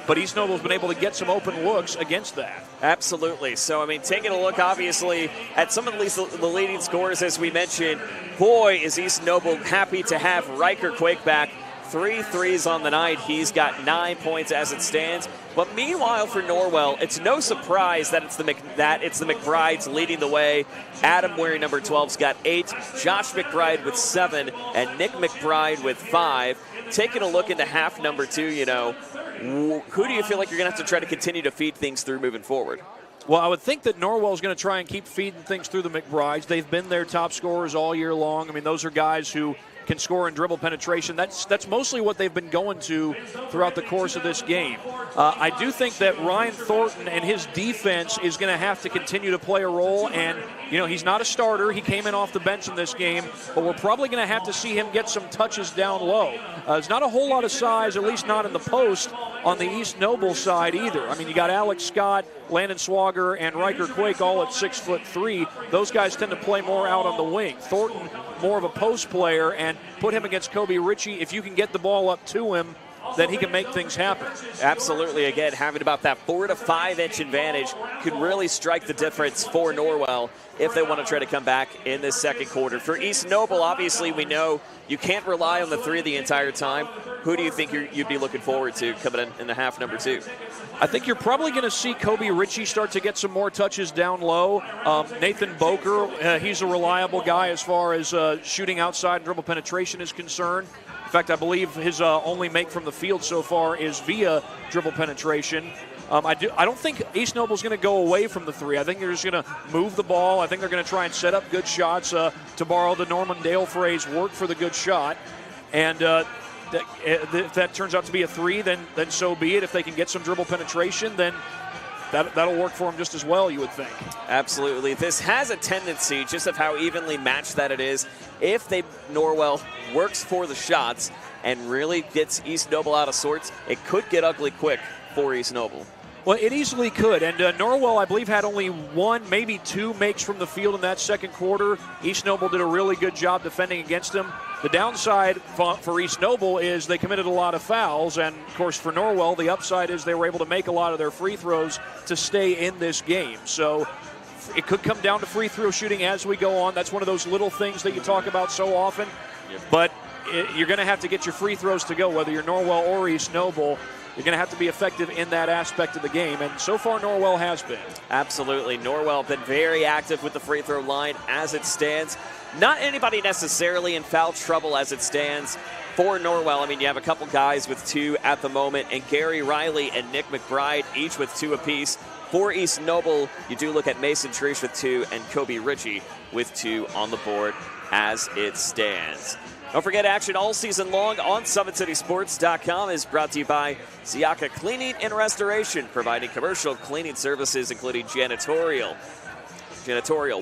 But East Noble's been able to get some open looks against that. Absolutely. So, I mean, taking a look, obviously, at some of the leading scorers, as we mentioned, boy, is East Noble happy to have Riker Quake back. 3 threes on the night. He's got 9 points as it stands. But meanwhile for Norwell, it's no surprise that it's the McBrides leading the way. Adam, wearing number 12's got 8. Josh McBride with 7. And Nick McBride with 5. Taking a look into half number 2, who do you feel like you're going to have to try to continue to feed things through moving forward? Well, I would think that Norwell is going to try and keep feeding things through the McBrides. They've been their top scorers all year long. I mean, those are guys who can score in dribble penetration. That's mostly what they've been going to throughout the course of this game. I do think that Ryan Thornton and his defense is going to have to continue to play a role. And, he's not a starter. He came in off the bench in this game. But we're probably going to have to see him get some touches down low. There's not a whole lot of size, at least not in the post, on the East Noble side either. I mean, you got Alex Scott, Landon Swager, and Riker Quake all at 6'3". Those guys tend to play more out on the wing. Thornton, more of a post player, and put him against Kobe Ritchie. If you can get the ball up to him, then he can make things happen. Absolutely. Again, having about that 4 to 5 inch advantage could really strike the difference for Norwell if they want to try to come back in this second quarter. For East Noble, obviously, we know you can't rely on the 3 the entire time. Who do you think you'd be looking forward to coming in the half number 2? I think you're probably going to see Kobe Ritchie start to get some more touches down low. Nathan Boker, he's a reliable guy as far as shooting outside and dribble penetration is concerned. In fact, I believe his only make from the field so far is via dribble penetration. I don't think East Noble's going to go away from the 3. I think they're just going to move the ball. I think they're going to try and set up good shots. To borrow the Norman Dale phrase, work for the good shot. And if that turns out to be a 3, then so be it. If they can get some dribble penetration, then that'll work for them just as well, you would think. Absolutely. This has a tendency, just of how evenly matched that it is, if Norwell works for the shots and really gets East Noble out of sorts, it could get ugly quick for East Noble. Well, it easily could. And Norwell, I believe, had only 1, maybe 2 makes from the field in that second quarter. East Noble did a really good job defending against them. The downside for East Noble is they committed a lot of fouls. And, of course, for Norwell, the upside is they were able to make a lot of their free throws to stay in this game. So it could come down to free throw shooting as we go on. That's one of those little things that you talk about so often. But you're going to have to get your free throws to go, whether you're Norwell or East Noble. You're going to have to be effective in that aspect of the game, and so far Norwell has been. Absolutely. Norwell been very active with the free throw line as it stands. Not anybody necessarily in foul trouble as it stands for Norwell. I mean, you have a couple guys with 2 at the moment, and Gary Riley and Nick McBride each with 2 apiece. For East Noble, you do look at Mason Trish with 2 and Kobe Ritchie with 2 on the board as it stands. Don't forget, action all season long on SummitCitySports.com is brought to you by Siaka Cleaning and Restoration, providing commercial cleaning services including janitorial,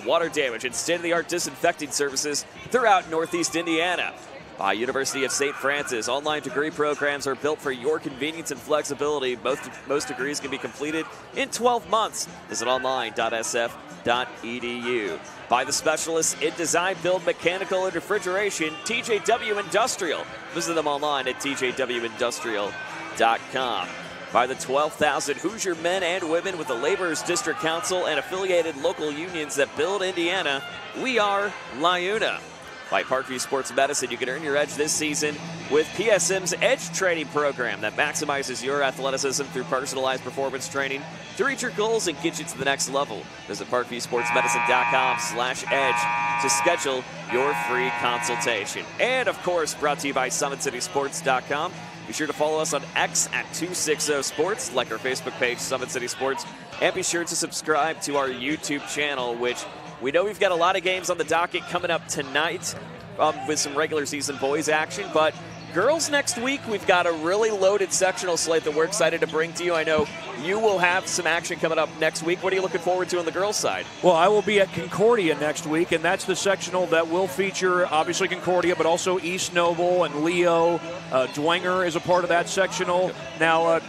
water damage, and state-of-the-art disinfecting services throughout Northeast Indiana. By University of St. Francis, online degree programs are built for your convenience and flexibility. Most degrees can be completed in 12 months. Visit online.sf.edu. By the specialists in design, build, mechanical, and refrigeration, TJW Industrial. Visit them online at tjwindustrial.com. By the 12,000 Hoosier men and women with the Laborers District Council and affiliated local unions that build Indiana, we are LIUNA. By Parkview Sports Medicine, you can earn your edge this season with PSM's Edge Training Program that maximizes your athleticism through personalized performance training to reach your goals and get you to the next level. Visit parkviewsportsmedicine.com/edge to schedule your free consultation. And, of course, brought to you by SummitCitySports.com. Be sure to follow us on X at 260Sports, like our Facebook page, Summit City Sports, and be sure to subscribe to our YouTube channel, which we know we've got a lot of games on the docket coming up tonight with some regular season boys action, but girls next week, we've got a really loaded sectional slate that we're excited to bring to you. I know you will have some action coming up next week. What are you looking forward to on the girls' side? Well, I will be at Concordia next week, and that's the sectional that will feature, obviously, Concordia, but also East Noble and Leo. Dwenger is a part of that sectional. Now,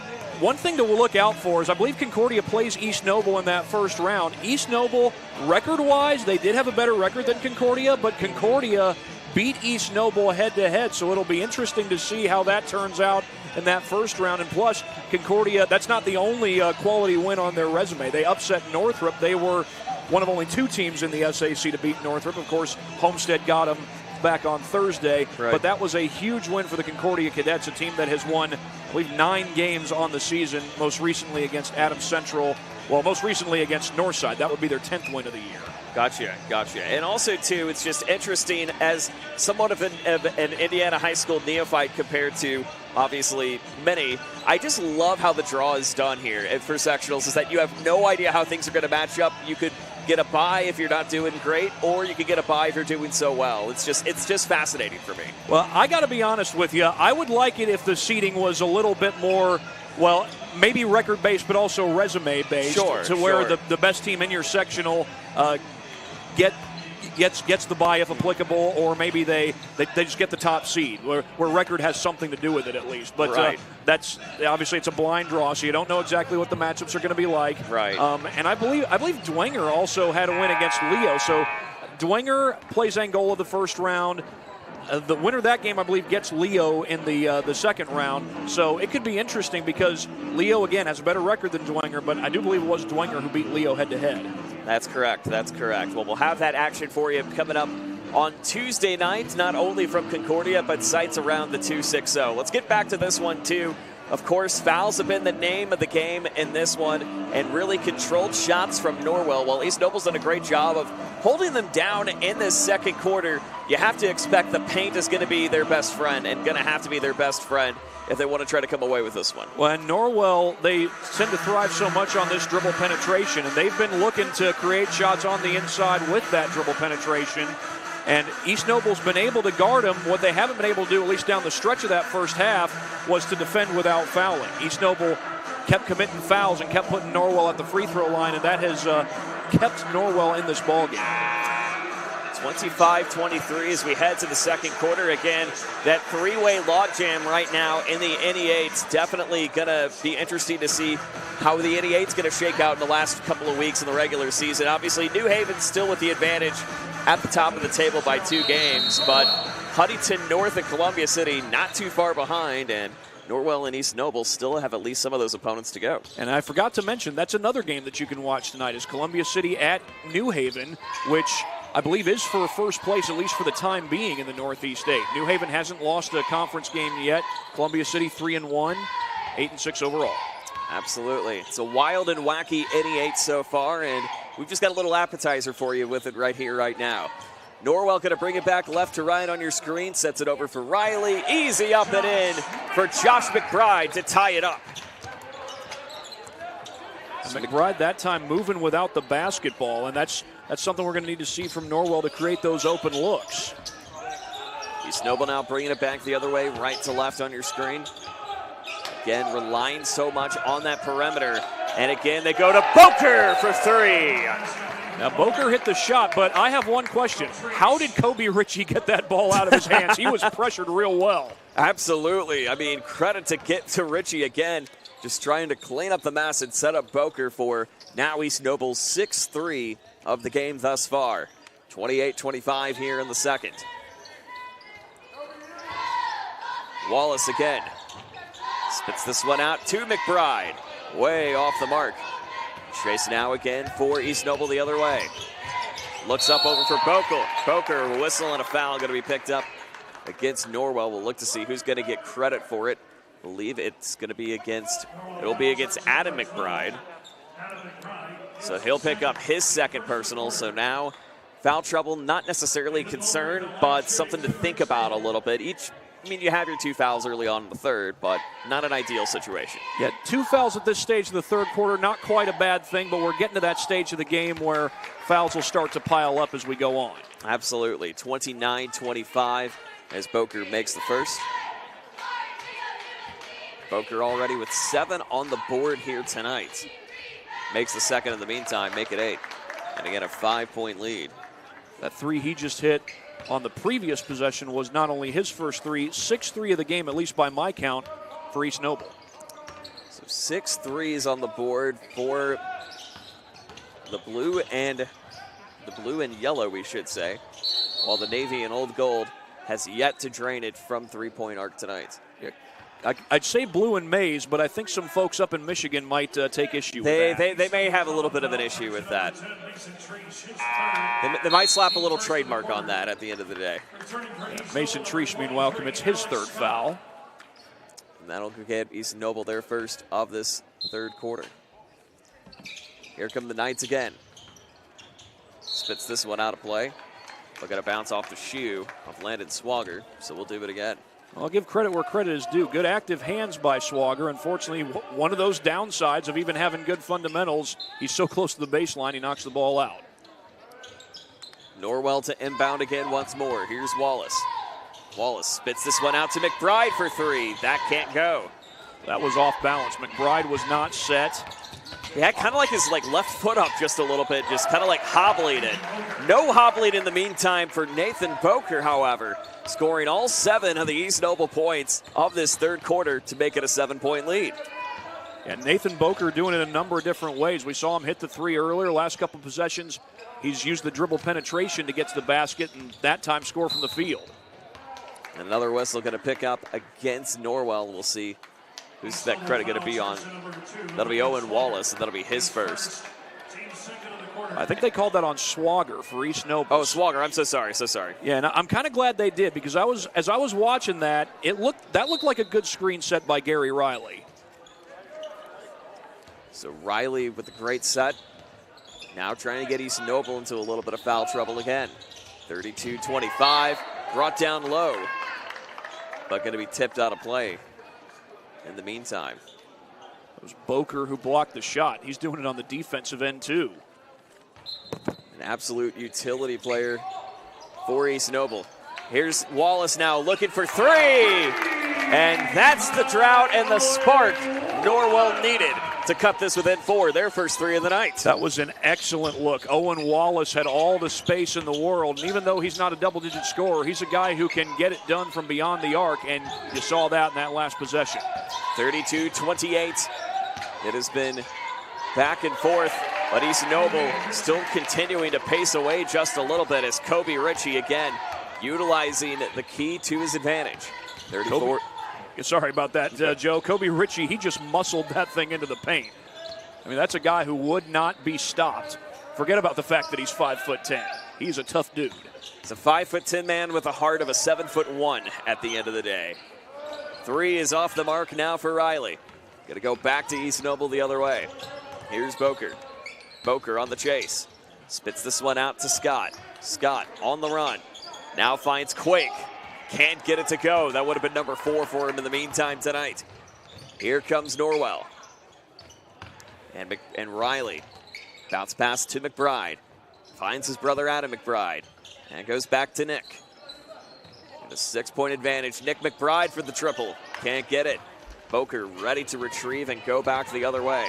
one thing to look out for is I believe Concordia plays East Noble in that first round. East Noble, record-wise, they did have a better record than Concordia, but Concordia beat East Noble head-to-head, so it'll be interesting to see how that turns out in that first round. And plus, Concordia, that's not the only quality win on their resume. They upset Northrop. They were one of only 2 teams in the SAC to beat Northrop. Of course, Homestead got them back on Thursday. Right. But that was a huge win for the Concordia Cadets, a team that has won, I believe, 9 games on the season, most recently against Adams Central. Well, most recently against Northside. That would be their 10th win of the year. Gotcha. And also, too, it's just interesting as somewhat of an Indiana high school neophyte compared to, obviously, many. I just love how the draw is done here for sectionals, is that you have no idea how things are going to match up. You could get a bye if you're not doing great, or you could get a bye if you're doing so well. It's just fascinating for me. Well, I got to be honest with you. I would like it if the seeding was a little bit more, well, maybe record-based, but also resume-based, to where the best team in your sectional gets the bye if applicable, or maybe they just get the top seed, where record has something to do with it at least. But that's obviously it's a blind draw, so you don't know exactly what the matchups are going to be like. Right. And I believe Dwenger also had a win against Leo. So Dwenger plays Angola the first round. The winner of that game, I believe, gets Leo in the second round. So it could be interesting because Leo, again, has a better record than Dwenger, but I do believe it was Dwenger who beat Leo head-to-head. That's correct. Well, we'll have that action for you coming up on Tuesday night, not only from Concordia, but sites around the 260. Let's get back to this one, too. Of course, fouls have been the name of the game in this one, and really controlled shots from Norwell. While East Noble's done a great job of holding them down in this second quarter, you have to expect the paint is going to be their best friend, and going to have to be their best friend if they want to try to come away with this one. Well, and Norwell, they tend to thrive so much on this dribble penetration, and they've been looking to create shots on the inside with that dribble penetration. And East Noble's been able to guard them. What they haven't been able to do, at least down the stretch of that first half, was to defend without fouling. East Noble kept committing fouls and kept putting Norwell at the free throw line, and that has kept Norwell in this ballgame. 25-23 as we head to the second quarter. Again, that three-way logjam right now in the NE8's definitely going to be interesting to see how the NE8's going to shake out in the last couple of weeks in the regular season. Obviously, New Haven's still with the advantage at the top of the table by 2 games, but Huntington North and Columbia City not too far behind, and Norwell and East Noble still have at least some of those opponents to go. And I forgot to mention, that's another game that you can watch tonight is Columbia City at New Haven, which I believe is for first place, at least for the time being, in the Northeast 8. New Haven hasn't lost a conference game yet. Columbia City 3-1, 8-6 overall. Absolutely. It's a wild and wacky NE8 so far, and we've just got a little appetizer for you with it right here, right now. Norwell going to bring it back left to right on your screen, sets it over for Riley. Easy up and in for Josh McBride to tie it up. McBride that time moving without the basketball, and that's something we're going to need to see from Norwell to create those open looks. East Noble now bringing it back the other way, right to left on your screen. Again, relying so much on that perimeter. And again, they go to Boker for 3. Now, Boker hit the shot, but I have one question. How did Kobe Ritchie get that ball out of his hands? He was pressured real well. Absolutely. I mean, credit to Ritchie again, just trying to clean up the mess and set up Boker for now East Noble's 6th of the game thus far. 28-25 here in the second. Wallace again. Spits this one out to McBride. Way off the mark. Chase now again for East Noble the other way. Looks up over for Boker. Boker, a whistle and a foul going to be picked up against Norwell. We'll look to see who's going to get credit for it. I believe it's going to be against Adam McBride. So he'll pick up his second personal. So now foul trouble, not necessarily a concern, but something to think about a little bit. You have your 2 fouls early on in the third, but not an ideal situation. Yeah, 2 fouls at this stage of the third quarter, not quite a bad thing, but we're getting to that stage of the game where fouls will start to pile up as we go on. Absolutely. 29-25 as Boker makes the first. Boker already with 7 on the board here tonight. Makes the second in the meantime, make it 8. And again, a 5-point lead. That 3 he just hit on the previous possession was not only his first 3, 6th of the game, at least by my count, for East Noble. So 6 threes on the board for the blue and yellow, we should say, while the navy and old gold has yet to drain it from three-point arc tonight. Yeah. I'd say blue and maize, but I think some folks up in Michigan might take issue with that. They may have a little bit of an issue with that. They might slap a little trademark on that at the end of the day. Mason Treese, meanwhile, commits his third foul. And that'll get East Noble their first of this third quarter. Here come the Knights again. Spits this one out of play. They'll get a bounce off the shoe of Landon Swagger, so we'll do it again. I'll give credit where credit is due. Good active hands by Swagger. Unfortunately, one of those downsides of even having good fundamentals, he's so close to the baseline, he knocks the ball out. Norwell to inbound again once more. Here's Wallace. Wallace spits this one out to McBride for three. That can't go. That was off balance. McBride was not set. Yeah, kind of like his left foot up just a little bit, just kind of like hobbling it. No hobbling in the meantime for Nathan Boker, however, scoring all 7 of the East Noble points of this third quarter to make it a 7-point lead. And Nathan Boker doing it a number of different ways. We saw him hit the three earlier. Last couple possessions, he's used the dribble penetration to get to the basket, and that time score from the field. Another whistle going to pick up against Norwell. We'll see who's that credit going to be on. That'll be Owen Wallace, and that'll be his first. I think they called that on Swagger for East Noble. Oh, Swagger, I'm so sorry. Yeah, and I'm kind of glad they did, because as I was watching that, that looked like a good screen set by Gary Riley. So Riley with a great set. Now trying to get East Noble into a little bit of foul trouble again. 32-25, brought down low, but going to be tipped out of play in the meantime. It was Boker who blocked the shot. He's doing it on the defensive end too. An absolute utility player for East Noble. Here's Wallace now looking for three. And that's the drought and the spark Norwell needed to cut this within 4, their first 3 of the night. That was an excellent look. Owen Wallace had all the space in the world, and even though he's not a double-digit scorer, he's a guy who can get it done from beyond the arc, and you saw that in that last possession. 32-28. It has been back and forth, but East Noble still continuing to pace away just a little bit as Kobe Ritchie again utilizing the key to his advantage. 34. Sorry about that, Joe. Kobe Ritchie, he just muscled that thing into the paint. I mean, that's a guy who would not be stopped. Forget about the fact that he's 5'10". He's a tough dude. He's a 5'10" man with the heart of a 7'1" at the end of the day. 3 is off the mark now for Riley. Going to go back to East Noble the other way. Here's Boker. Boker on the chase. Spits this one out to Scott. Scott on the run. Now finds Quake. Can't get it to go. That would have been number 4 for him in the meantime tonight. Here comes Norwell. And Riley. Bounce pass to McBride. Finds his brother Adam McBride. And goes back to Nick. And a 6-point advantage. Nick McBride for the triple. Can't get it. Boker ready to retrieve and go back the other way.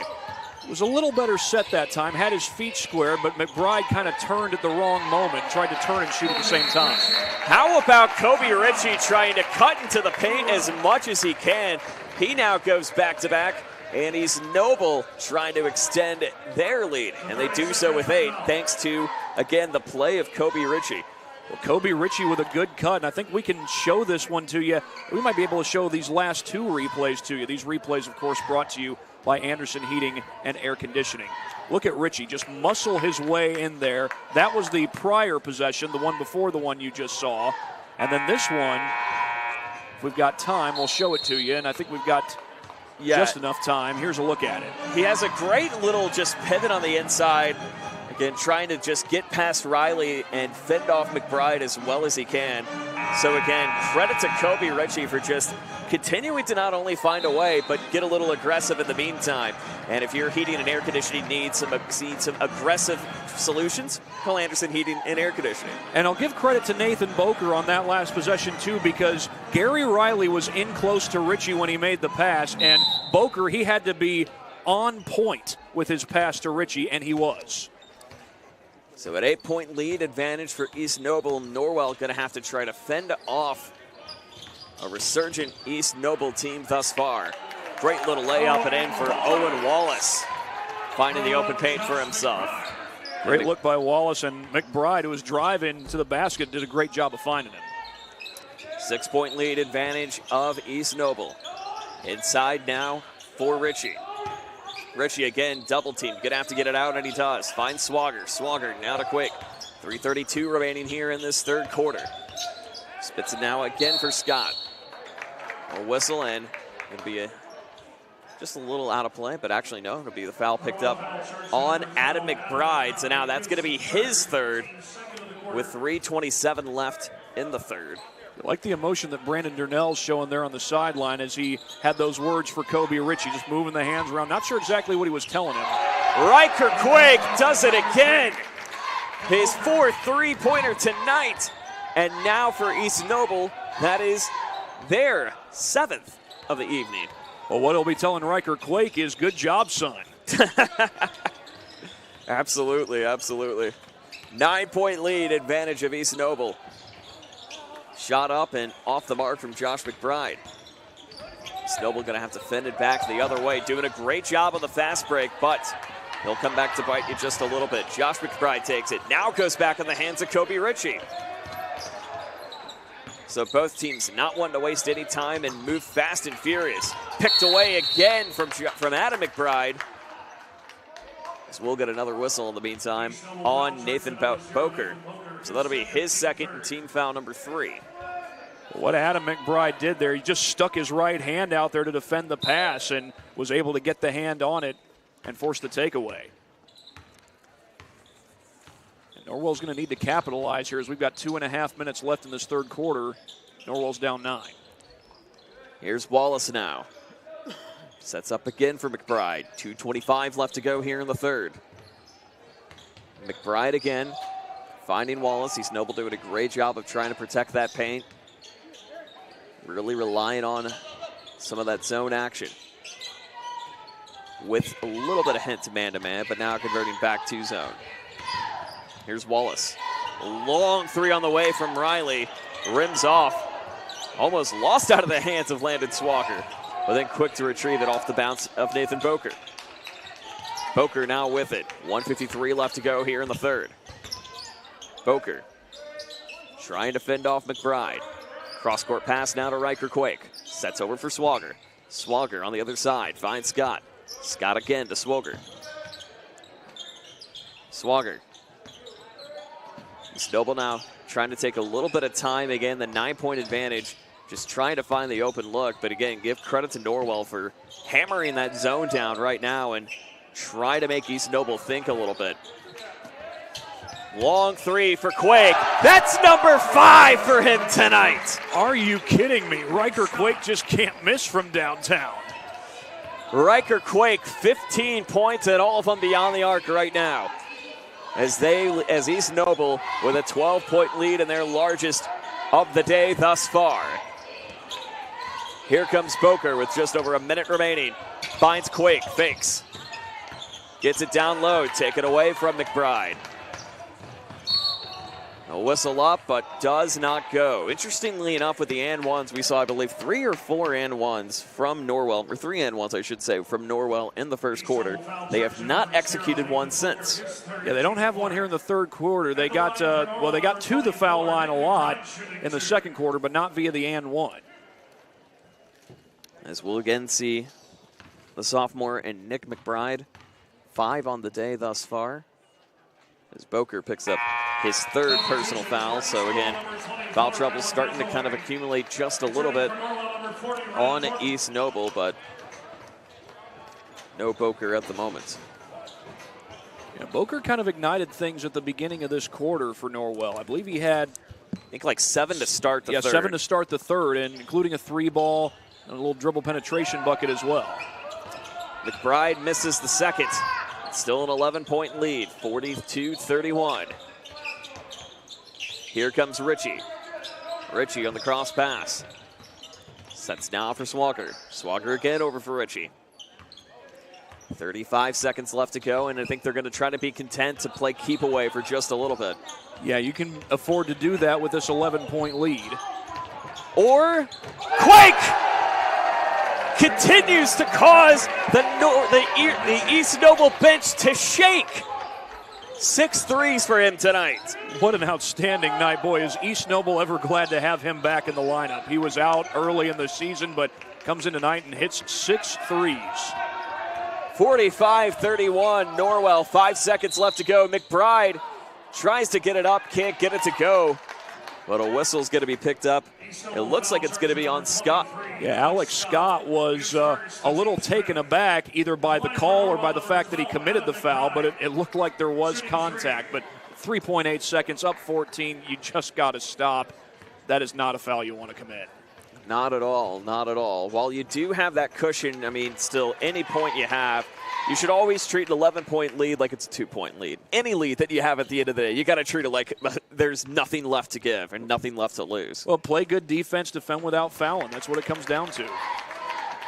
It was a little better set that time. Had his feet squared, but McBride kind of turned at the wrong moment. Tried to turn and shoot at the same time. How about Kobe Ritchie trying to cut into the paint as much as he can? He now goes back-to-back, and East Noble trying to extend their lead, and they do so with 8, thanks to, again, the play of Kobe Ritchie. Well, Kobe Ritchie with a good cut, and I think we can show this one to you. We might be able to show these last 2 replays to you. These replays, of course, brought to you by Anderson Heating and Air Conditioning. Look at Ritchie just muscle his way in there. That was the prior possession, the one before the one you just saw. And then this one, if we've got time, we'll show it to you, and I think we've got just enough time. Here's a look at it. He has a great little just pivot on the inside. Again, trying to just get past Riley and fend off McBride as well as he can. So again, credit to Kobe Ritchie for just continuing to not only find a way, but get a little aggressive in the meantime. And if your heating and air conditioning needs some aggressive solutions, call Anderson Heating and Air Conditioning. And I'll give credit to Nathan Boker on that last possession too, because Gary Riley was in close to Ritchie when he made the pass, and Boker, he had to be on point with his pass to Ritchie, and he was. So an 8-point lead advantage for East Noble. Norwell going to have to try to fend off a resurgent East Noble team thus far. Great little layup and in for Owen Wallace, finding the open paint for himself. Great look by Wallace, and McBride, who was driving to the basket, did a great job of finding him. 6-point lead advantage of East Noble. Inside now for Richie. Richie again, double team. Gonna have to get it out, and he does. Finds Swagger. Swagger now to Quick. 3:32 remaining here in this third quarter. Spits it now again for Scott. A whistle, and it'll be just a little out of play, but actually no, it'll be the foul picked up on Adam McBride. So now that's gonna be his third with 3:27 left in the third. I like the emotion that Brandon Durnell's showing there on the sideline as he had those words for Kobe Richie, just moving the hands around. Not sure exactly what he was telling him. Riker Quake does it again. His fourth three-pointer tonight. And now for East Noble, that is their seventh of the evening. Well, what he'll be telling Riker Quake is good job, son. Absolutely, absolutely. 9-point lead, advantage of East Noble. Shot up and off the mark from Josh McBride. East Noble going to have to fend it back the other way. Doing a great job on the fast break, but he'll come back to bite you just a little bit. Josh McBride takes it. Now goes back in the hands of Kobe Richie. So both teams not wanting to waste any time and move fast and furious. Picked away again from Adam McBride. So we'll get another whistle in the meantime on Nathan Boker. So that'll be his second and team foul number 3. What Adam McBride did there, he just stuck his right hand out there to defend the pass and was able to get the hand on it and force the takeaway. And Norwell's going to need to capitalize here as we've got 2.5 minutes left in this third quarter. Norwell's down 9. Here's Wallace now. Sets up again for McBride. 2:25 left to go here in the third. McBride again, finding Wallace. East Noble doing a great job of trying to protect that paint. Really relying on some of that zone action. With a little bit of hint to man-to-man, but now converting back to zone. Here's Wallace. A long three on the way from Riley. Rims off. Almost lost out of the hands of Landon Swagger, but then quick to retrieve it off the bounce of Nathan Boker. Boker now with it. 1:53 left to go here in the third. Boker trying to fend off McBride. Cross-court pass now to Riker Quake. Sets over for Swagger. Swagger on the other side finds Scott. Scott again to Swagger. Swagger. East Noble now trying to take a little bit of time. Again, the 9-point advantage. Just trying to find the open look. But again, give credit to Norwell for hammering that zone down right now and try to make East Noble think a little bit. Long three for Quake. That's number 5 for him tonight. Are you kidding me? Riker Quake just can't miss from downtown. Riker Quake, 15 points and all of them beyond the arc right now. As East Noble with a 12-point lead and their largest of the day thus far. Here comes Boker with just over a minute remaining. Finds Quake, fakes. Gets it down low, taken away from McBride. A whistle up, but does not go. Interestingly enough, with the and ones, we saw, I believe, 3 or 4 and ones from Norwell, or 3 and ones, I should say, from Norwell in the first quarter. They have not executed one since. Yeah, they don't have one here in the third quarter. They got, they got to the foul line a lot in the second quarter, but not via the and one. As we'll again see the sophomore and Nick McBride, 5 on the day thus far. As Boker picks up his third personal foul. So again, foul trouble starting to kind of accumulate just a little bit on East Noble, but no Boker at the moment. Yeah, Boker kind of ignited things at the beginning of this quarter for Norwell. I believe he had, I think, like 7 to start the third. 7 to start the third, and including a 3-ball and a little dribble penetration bucket as well. McBride misses the second. Still an 11-point lead, 42-31. Here comes Richie. Richie on the cross pass. Sets now for Swagger. Swagger again over for Richie. 35 seconds left to go, and I think they're going to try to be content to play keep away for just a little bit. Yeah, you can afford to do that with this 11-point lead. Or Quake continues to cause the East Noble bench to shake. 6 threes for him tonight. What an outstanding night. Boy, is East Noble ever glad to have him back in the lineup. He was out early in the season, but comes in tonight and hits 6 threes. 45-31, Norwell, 5 seconds left to go. McBride tries to get it up, can't get it to go. But a whistle's going to be picked up. It looks like it's going to be on Scott. Yeah, Alex Scott was a little taken aback either by the call or by the fact that he committed the foul, but it looked like there was contact. But 3.8 seconds, up 14, you just got to stop. That is not a foul you want to commit. Not at all, not at all. While you do have that cushion, I mean, still, any point you have, you should always treat an 11-point lead like it's a 2-point lead. Any lead that you have at the end of the day, you got to treat it like there's nothing left to give and nothing left to lose. Well, play good defense, defend without fouling. That's what it comes down to.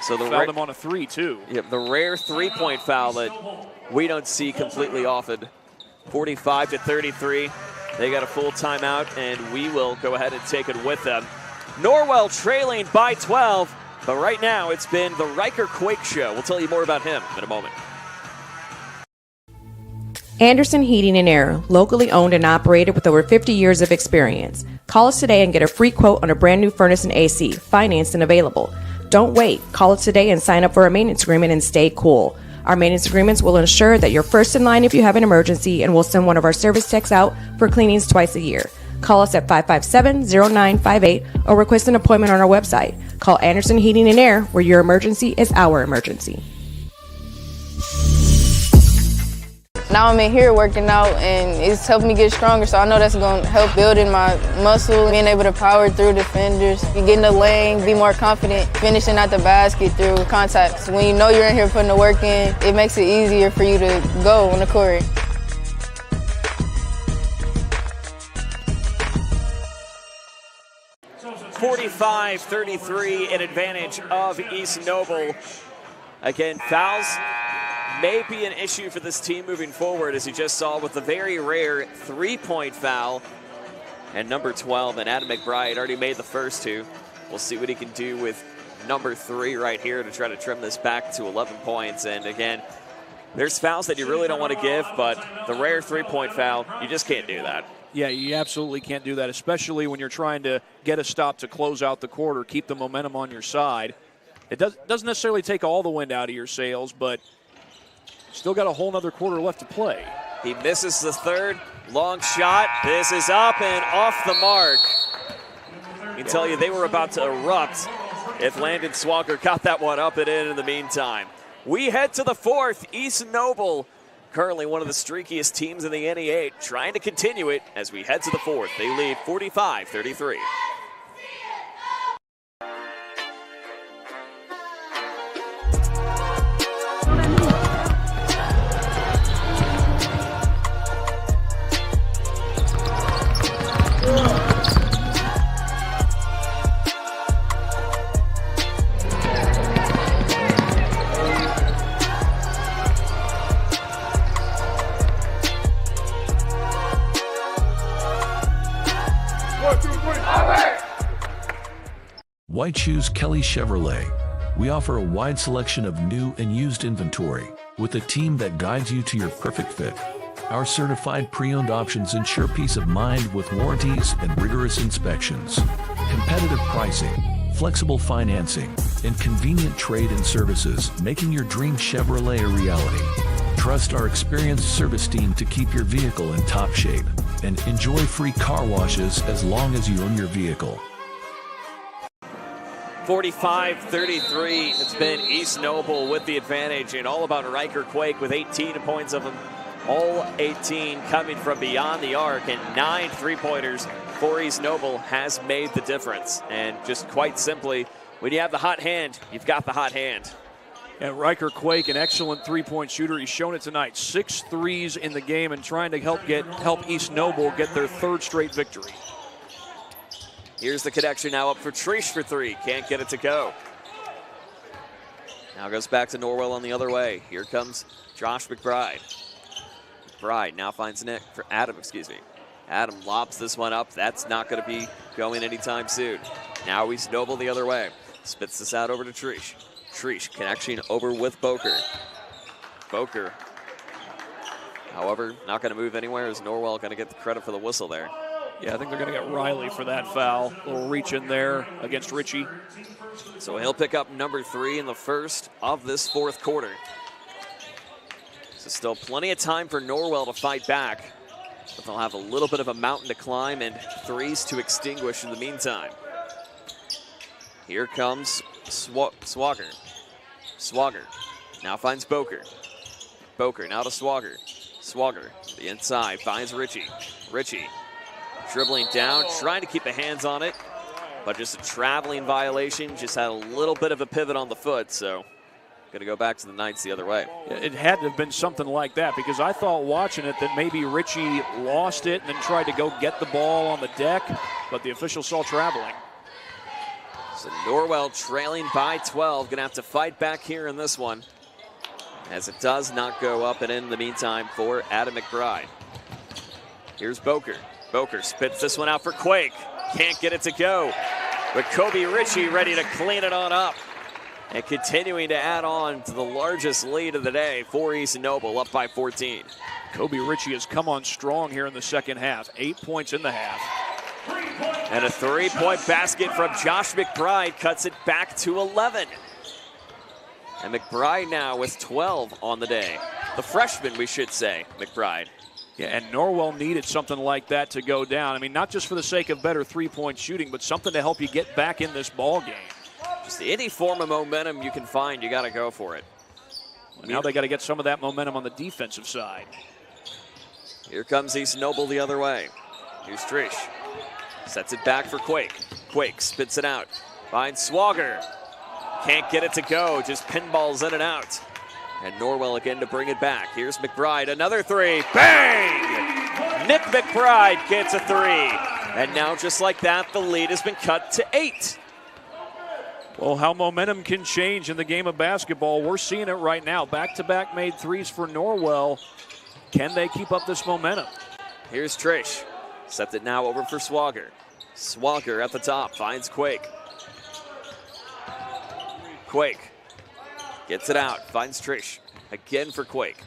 So the fouled him on a 3, too. Yeah, the rare 3-point foul that we don't see completely often. 45-33. They got a full timeout, and we will go ahead and take it with them. Norwell trailing by 12, but right now it's been the Riker Quake Show. We'll tell you more about him in a moment. Anderson Heating and Air, locally owned and operated with over 50 years of experience. Call us today and get a free quote on a brand new furnace and AC, financed and available. Don't wait. Call us today and sign up for a maintenance agreement and stay cool. Our maintenance agreements will ensure that you're first in line if you have an emergency, and we'll send one of our service techs out for cleanings twice a year. Call us at 557-0958 or request an appointment on our website. Call Anderson Heating and Air, where your emergency is our emergency. Now I'm in here working out, and it's helping me get stronger, so I know that's going to help building my muscle, being able to power through defenders. You get in the lane, be more confident, finishing at the basket through contacts. When you know you're in here putting the work in, it makes it easier for you to go on the court. $45-33, an advantage of East Noble. Again, fouls may be an issue for this team moving forward, as you just saw with the very rare 3-point foul. And number 12, and Adam McBride already made the first 2. We'll see what he can do with number 3 right here to try to trim this back to 11 points. And again, there's fouls that you really don't want to give, but the rare 3-point foul, you just can't do that. Yeah, you absolutely can't do that, especially when you're trying to get a stop to close out the quarter, keep the momentum on your side. It doesn't necessarily take all the wind out of your sails, but still got a whole nother quarter left to play. He misses the third. Long shot. This is up and off the mark. I can tell you they were about to erupt if Landon Swanker got that one up and in the meantime. We head to the fourth. East Noble, currently one of the streakiest teams in the NE8, trying to continue it as we head to the fourth. They lead 45-33. Why choose Kelly Chevrolet? We offer a wide selection of new and used inventory with a team that guides you to your perfect fit. Our certified pre-owned options ensure peace of mind with warranties and rigorous inspections. Competitive pricing, flexible financing, and convenient trade and services, making your dream Chevrolet a reality. Trust our experienced service team to keep your vehicle in top shape, and enjoy free car washes as long as you own your vehicle. 45-33, it's been East Noble with the advantage, and all about Riker Quake with 18 points of them. All 18 coming from beyond the arc, and 9 3-pointers for East Noble has made the difference. And just quite simply, when you have the hot hand, you've got the hot hand. And Riker Quake, an excellent 3-point shooter. He's shown it tonight. 6 threes in the game and trying to help East Noble get their 3rd straight victory. Here's the connection now up for Trish for 3. Can't get it to go. Now goes back to Norwell on the other way. Here comes Josh McBride. McBride now finds Adam. Adam lobs this one up. That's not going to be going anytime soon. Now East Noble the other way. Spits this out over to Trish. Trish connection over with Boker. Boker, however, not going to move anywhere as Norwell going to get the credit for the whistle there. Yeah, I think they're going to get Riley for that foul. A little reach in there against Ritchie. So he'll pick up number 3 in the first of this fourth quarter. So still plenty of time for Norwell to fight back, but they'll have a little bit of a mountain to climb and threes to extinguish in the meantime. Here comes Swagger. Swagger now finds Boker. Boker now to Swagger. Swagger, the inside, finds Ritchie. Ritchie dribbling down, trying to keep the hands on it, but just a traveling violation. Just had a little bit of a pivot on the foot, so going to go back to the Knights the other way. It had to have been something like that, because I thought watching it that maybe Ritchie lost it and then tried to go get the ball on the deck, but the official saw traveling. So Norwell trailing by 12, going to have to fight back here in this one, as it does not go up and in the meantime for Adam McBride. Here's Boker. Boker spits this one out for Quake. Can't get it to go. But Kobe Ritchie ready to clean it on up. And continuing to add on to the largest lead of the day for East Noble, up by 14. Kobe Ritchie has come on strong here in the second half. 8 points in the half. And a three-point basket from Josh McBride cuts it back to 11. And McBride now with 12 on the day. The freshman, we should say, McBride. Yeah, and Norwell needed something like that to go down. I mean, not just for the sake of better three-point shooting, but something to help you get back in this ball game. Just any form of momentum you can find, you got to go for it. Well, now they got to get some of that momentum on the defensive side. Here comes East Noble the other way. Here's Trish. Sets it back for Quake. Quake spits it out. Finds Swagger. Can't get it to go. Just pinballs in and out. And Norwell again to bring it back. Here's McBride. Another three. Bang! Nick McBride gets a three. And now just like that, the lead has been cut to 8. Well, how momentum can change in the game of basketball. We're seeing it right now. Back-to-back made threes for Norwell. Can they keep up this momentum? Here's Trish. Sets it now over for Swagger. Swagger at the top, finds Quake. Quake gets it out, finds Trish. Again for Quake.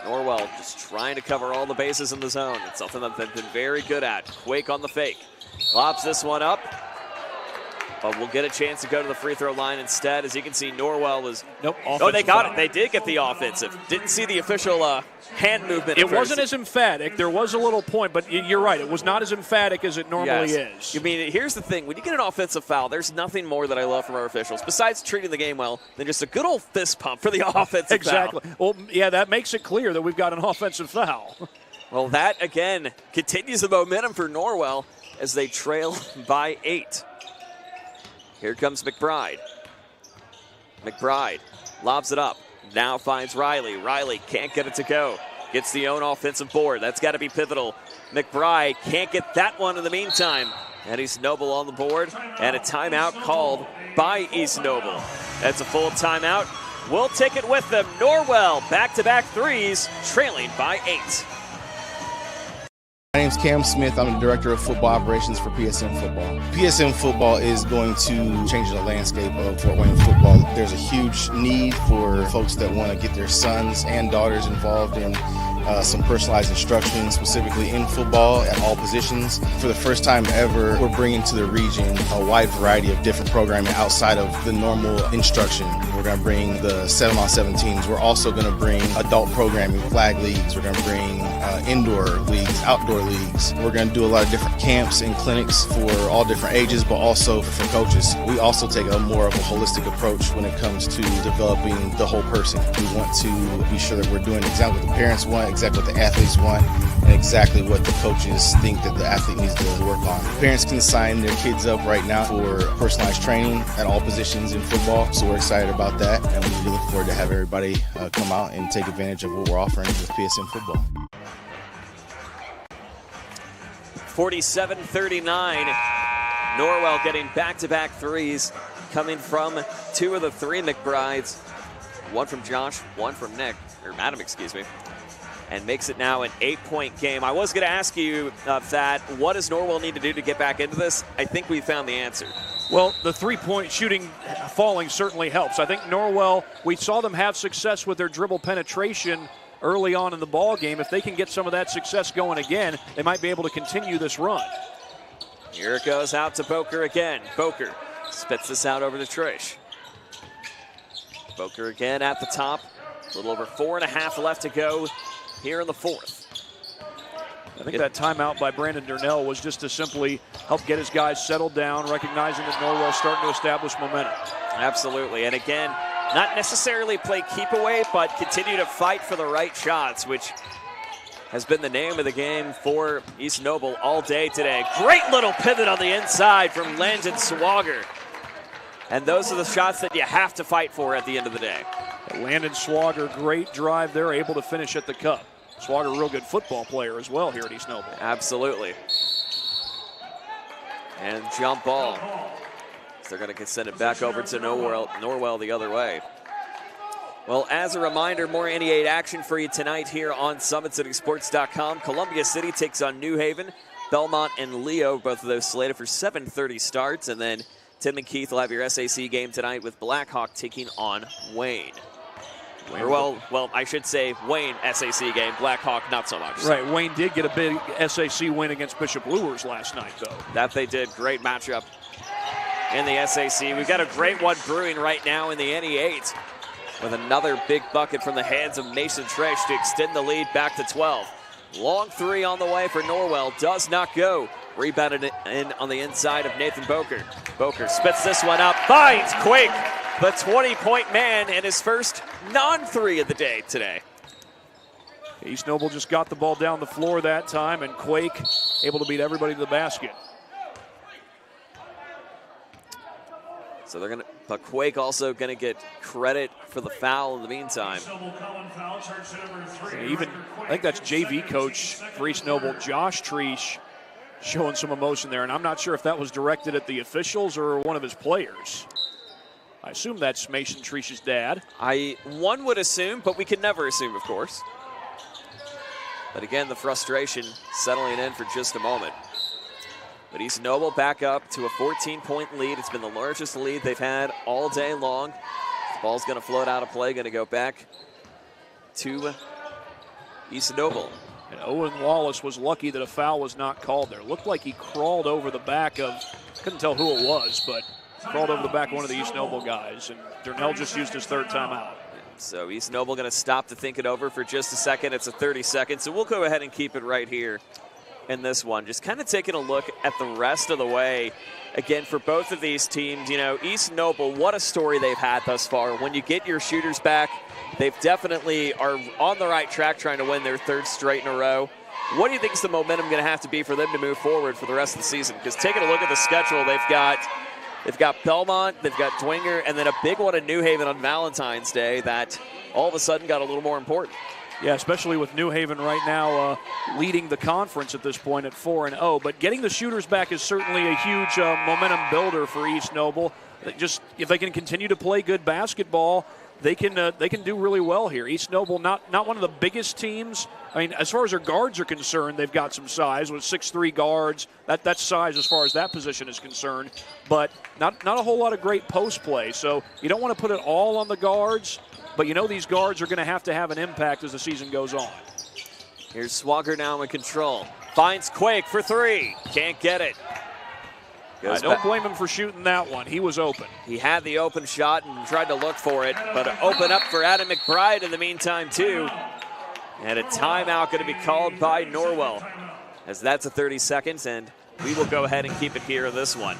Norwell just trying to cover all the bases in the zone. It's something that they've been very good at. Quake on the fake. Lobs this one up. But we'll get a chance to go to the free throw line instead. As you can see, Norwell was... Nope. Oh, they got it. They did get the offensive. Didn't see the official hand movement. It wasn't as emphatic. There was a little point, but you're right. It was not as emphatic as it normally is. I mean, here's the thing. When you get an offensive foul, there's nothing more that I love from our officials, besides treating the game well, than just a good old fist pump for the offensive exactly. foul. Well, yeah, that makes it clear that we've got an offensive foul. Well, that, again, continues the momentum for Norwell as they trail by 8. Here comes McBride. McBride lobs it up. Now finds Riley. Riley can't get it to go. Gets the own offensive board. That's got to be pivotal. McBride can't get that one in the meantime. And East Noble on the board. And a timeout called by East Noble. That's a full timeout. We'll take it with them. Norwell, back-to-back threes, trailing by 8. My name's Cam Smith. I'm the Director of Football Operations for PSM Football. PSM Football is going to change the landscape of Fort Wayne football. There's a huge need for folks that want to get their sons and daughters involved in some personalized instruction, specifically in football at all positions. For the first time ever, we're bringing to the region a wide variety of different programming outside of the normal instruction. We're going to bring the 7-on-7 teams. We're also going to bring adult programming, flag leagues. We're going to bring indoor leagues, outdoor leagues. We're going to do a lot of different camps and clinics for all different ages, but also for coaches. We also take a more of a holistic approach when it comes to developing the whole person. We want to be sure that we're doing exactly what the parents want, exactly what the athletes want, and exactly what the coaches think that the athlete needs to work on. Parents can sign their kids up right now for personalized training at all positions in football, so we're excited about that, and we really look forward to have everybody come out and take advantage of what we're offering with PSM football. 47-39. Norwell getting back-to-back threes coming from 2 of the 3 McBrides. 1 from Josh, 1 from Nick, or Adam, excuse me. And makes it now an 8-point game. I was going to ask you, Thad, what does Norwell need to do to get back into this? I think we found the answer. Well, the three-point shooting falling certainly helps. I think Norwell, we saw them have success with their dribble penetration early on in the ball game. If they can get some of that success going again, they might be able to continue this run. Here it goes out to Boker again. Boker spits this out over to Trish. Boker again at the top. A little over 4.5 left to go here in the fourth. I think that timeout by Brandon Durnell was just to simply help get his guys settled down, recognizing that Norwell's starting to establish momentum. Absolutely. And again, not necessarily play keep away, but continue to fight for the right shots, which has been the name of the game for East Noble all day today. Great little pivot on the inside from Landon Swager. And those are the shots that you have to fight for at the end of the day. Landon Swager, great drive there, able to finish at the cup. Swager, a real good football player as well here at East Noble. Absolutely. And jump ball. So they're going to send it back over to Norwell the other way. Well, as a reminder, more NE8 action for you tonight here on SummitCitySports.com. Columbia City takes on New Haven. Belmont and Leo, both of those slated for 7:30 starts. And then Tim and Keith will have your SAC game tonight with Blackhawk taking on Wayne. Well, I should say Wayne SAC game, Blackhawk not so much. Right, Wayne did get a big SAC win against Bishop Luers last night, though. That they did. Great matchup in the SAC. We've got a great one brewing right now in the NE8 with another big bucket from the hands of Mason Trish to extend the lead back to 12. Long three on the way for Norwell. Does not go. Rebounded in on the inside of Nathan Boker. Boker spits this one up. Finds Quake, the 20-point man, and his first non-3 of the day today. East Noble just got the ball down the floor that time, and Quake able to beat everybody to the basket. So they're but Quake also gonna get credit for the foul in the meantime. I think that's JV coach for East Noble, Josh Treesh, showing some emotion there, and I'm not sure if that was directed at the officials or one of his players. I assume that's Mason Treesh's dad. One would assume, but we can never assume, of course. But again, the frustration settling in for just a moment. But East Noble back up to a 14-point lead. It's been the largest lead they've had all day long. The ball's going to float out of play, going to go back to East Noble. And Owen Wallace was lucky that a foul was not called there. Looked like he crawled over the back of, couldn't tell who it was, but crawled over the back of one of the East Noble guys. And Durnell just used his third timeout. So East Noble going to stop to think it over for just a second. It's a 30-second, so we'll go ahead and keep it right here in this one. Just kind of taking a look at the rest of the way. Again, for both of these teams, you know, East Noble, what a story they've had thus far. When you get your shooters back, they've definitely are on the right track trying to win their third straight in a row. What do you think is the momentum going to have to be for them to move forward for the rest of the season? Because taking a look at the schedule, they've got Belmont, they've got Dwenger, and then a big one in New Haven on Valentine's Day that all of a sudden got a little more important. Yeah, especially with New Haven right now leading the conference at this point at 4-0. But getting the shooters back is certainly a huge momentum builder for East Noble. Just if they can continue to play good basketball, they can do really well here. East Noble, not one of the biggest teams. I mean, as far as their guards are concerned, they've got some size with 6'3" guards. That's size as far as that position is concerned. But not a whole lot of great post play. So you don't want to put it all on the guards. But you know these guards are going to have an impact as the season goes on. Here's Swager now in control. Finds Quake for three. Can't get it. I don't blame him for shooting that one. He was open. He had the open shot and tried to look for it, but open up for Adam McBride in the meantime, too. And a timeout going to be called by Norwell, as that's a 30 seconds, and we will go ahead and keep it here in this one.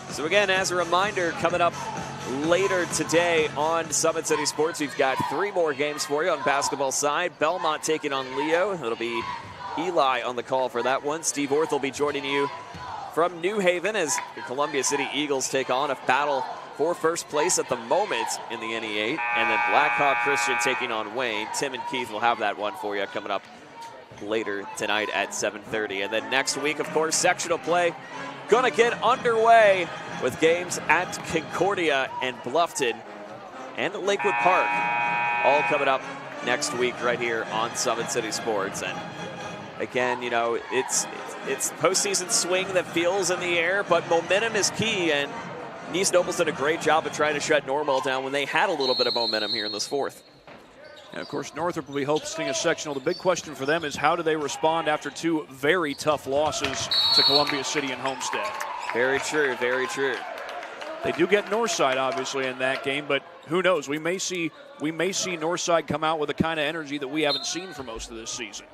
So again, as a reminder, coming up later today on Summit City Sports, we've got 3 more games for you on basketball side. Belmont taking on Leo. It'll be Eli on the call for that one. Steve Orth will be joining you from New Haven as the Columbia City Eagles take on a battle for first place at the moment in the NE8. And then Blackhawk Christian taking on Wayne. Tim and Keith will have that one for you coming up later tonight at 7:30. And then next week, of course, sectional play going to get underway with games at Concordia and Bluffton and Lakewood Park. All coming up next week right here on Summit City Sports. And again, you know, it's postseason swing that feels in the air, but momentum is key, and East Noble's done a great job of trying to shut Norwell down when they had a little bit of momentum here in this fourth. And, of course, Northrop will be hosting a sectional. The big question for them is how do they respond after two very tough losses to Columbia City and Homestead? Very true, very true. They do get Northside, obviously, in that game, but who knows? We may see Northside come out with the kind of energy that we haven't seen for most of this season.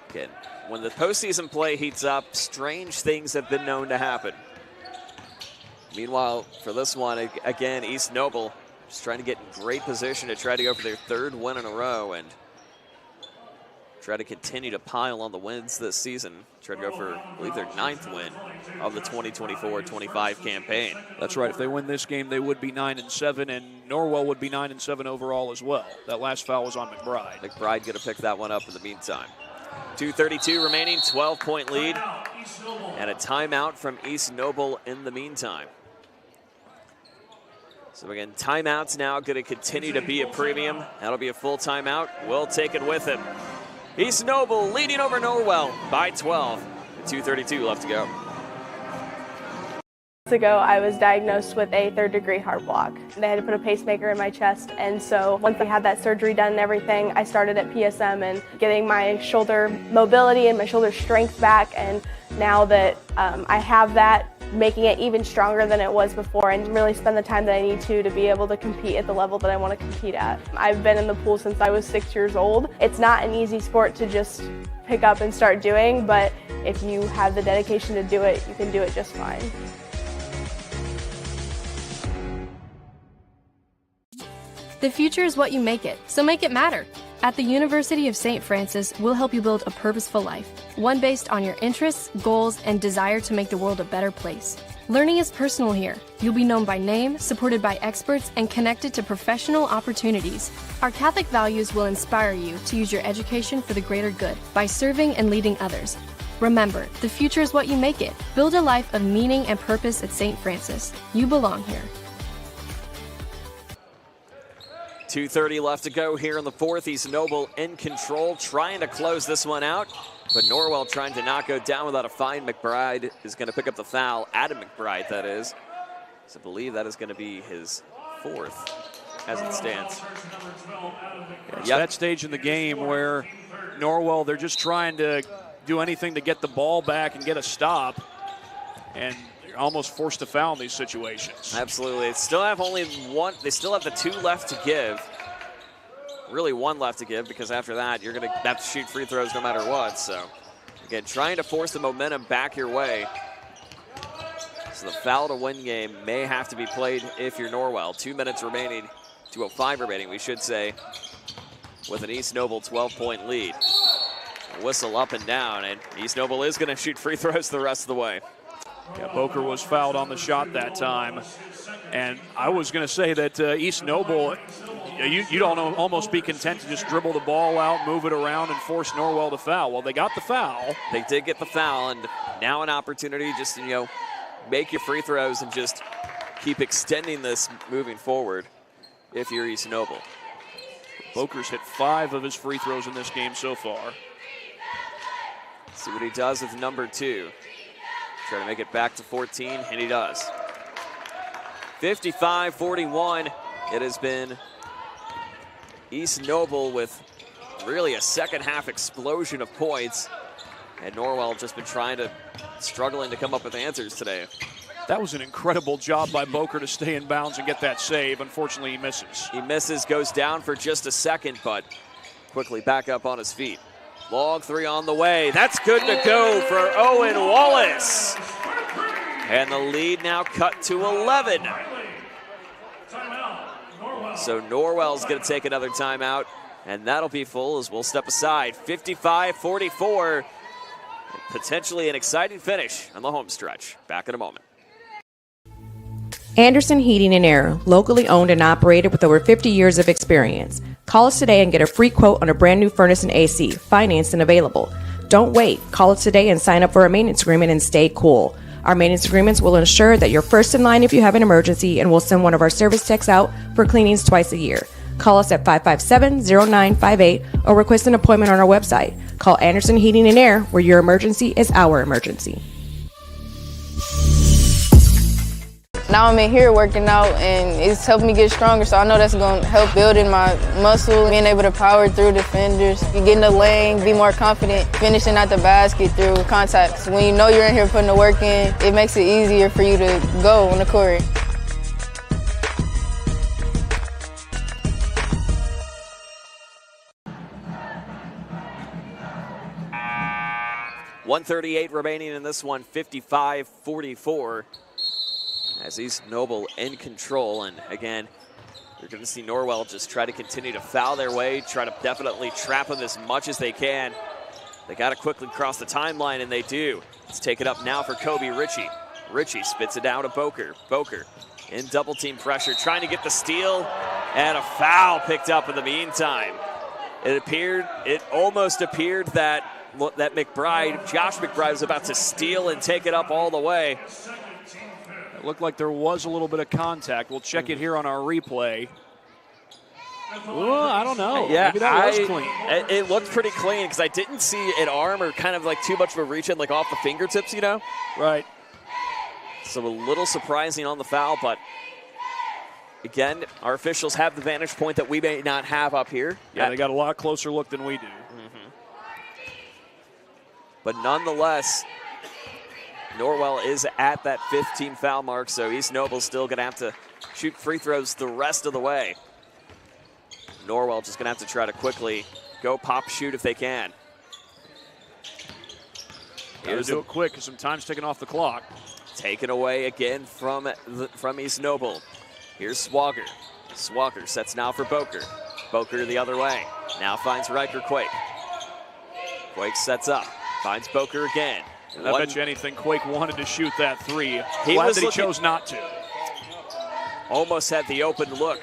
Again, when the postseason play heats up, strange things have been known to happen. Meanwhile, for this one, again, East Noble just trying to get in great position to try to go for their third win in a row and try to continue to pile on the wins this season. Try to go for, I believe, their 9th win of the 2024-25 campaign. That's right. If they win this game, they would be 9-7, and Norwell would be 9-7 overall as well. That last foul was on McBride. McBride going to pick that one up in the meantime. 2:32 remaining, 12-point lead, and a timeout from East Noble in the meantime. So again, timeouts now going to continue to be a premium. That'll be a full timeout. We'll take it with him. East Noble leading over Norwell by 12. 2:32 left to go. Months ago, I was diagnosed with a 3rd-degree heart block. They had to put a pacemaker in my chest, and so once I had that surgery done and everything, I started at PSM and getting my shoulder mobility and my shoulder strength back, and now that I have that, making it even stronger than it was before and really spend the time that I need to be able to compete at the level that I want to compete at. I've been in the pool since I was 6 years old. It's not an easy sport to just pick up and start doing, but if you have the dedication to do it, you can do it just fine. The future is what you make it, so make it matter. At the University of St. Francis, we'll help you build a purposeful life, one based on your interests, goals, and desire to make the world a better place. Learning is personal here. You'll be known by name, supported by experts, and connected to professional opportunities. Our Catholic values will inspire you to use your education for the greater good by serving and leading others. Remember, the future is what you make it. Build a life of meaning and purpose at St. Francis. You belong here. 2:30 left to go here in the fourth. East Noble in control, trying to close this one out, but Norwell trying to not go down without a fine. McBride is going to pick up the foul. Adam McBride, that is. So I believe that is going to be his 4th as it stands. It's that stage in the game where Norwell, they're just trying to do anything to get the ball back and get a stop, and you're almost forced to foul in these situations. Absolutely. They still have only one. They still have the 2 left to give. Really 1 left to give, because after that you're going to have to shoot free throws no matter what. So again, trying to force the momentum back your way. So the foul to win game may have to be played if you're Norwell. 2 minutes remaining, 2:05 remaining, we should say, with an East Noble 12-point lead. A whistle up and down, and East Noble is going to shoot free throws the rest of the way. Yeah, Boker was fouled on the shot that time. And I was going to say that East Noble, you'd almost be content to just dribble the ball out, move it around, and force Norwell to foul. Well, they got the foul. They did get the foul, and now an opportunity just to, make your free throws and just keep extending this moving forward if you're East Noble. Boker's hit 5 of his free throws in this game so far. Let's see what he does with number 2. Try to make it back to 14, and he does. 55-41. It has been East Noble with really a second-half explosion of points, and Norwell just been struggling to come up with answers today. That was an incredible job by Boker to stay in bounds and get that save. Unfortunately, he misses. He misses, goes down for just a second, but quickly back up on his feet. Long 3 on the way. That's good to go for Owen Wallace. And the lead now cut to 11. So Norwell's going to take another timeout, and that'll be full as we'll step aside. 55-44. Potentially an exciting finish on the home stretch. Back in a moment. Anderson Heating and Air, locally owned and operated with over 50 years of experience. Call us today and get a free quote on a brand new furnace and AC, financed and available. Don't wait. Call us today and sign up for a maintenance agreement and stay cool. Our maintenance agreements will ensure that you're first in line if you have an emergency, and we'll send one of our service techs out for cleanings twice a year. Call us at 557-0958 or request an appointment on our website. Call Anderson Heating and Air, where your emergency is our emergency. Now I'm in here working out, and it's helping me get stronger, so I know that's going to help building my muscle, being able to power through defenders, you get in the lane, be more confident, finishing at the basket through contacts. When you know you're in here putting the work in, it makes it easier for you to go on the court. .138 remaining in this one, 55-44. As East Noble in control, and again, you're going to see Norwell just try to continue to foul their way, try to definitely trap them as much as they can. They got to quickly cross the timeline, and they do. Let's take it up now for Kobe Ritchie. Ritchie spits it down to Boker. Boker in double team pressure, trying to get the steal, and a foul picked up in the meantime. It almost appeared that Josh McBride was about to steal and take it up all the way. It looked like there was a little bit of contact. We'll check it here on our replay. Ooh, I don't know. Yeah, maybe that was clean. It looked pretty clean because I didn't see an arm or kind of like too much of a reach in, like off the fingertips, you know? Right. So a little surprising on the foul, but again, our officials have the vantage point that we may not have up here. Yeah, they got a lot closer look than we do. But nonetheless, Norwell is at that 15 foul mark, so East Noble's still going to have to shoot free throws the rest of the way. Norwell just going to have to try to quickly go pop shoot if they can. Here's do it quick because some time's ticking off the clock. Taken away again from East Noble. Here's Swagger. Swagger sets now for Boker. Boker the other way. Now finds Riker Quake. Quake sets up. Finds Boker again. And I bet you anything, Quake wanted to shoot that three. Glad that he chose not to. Almost had the open look.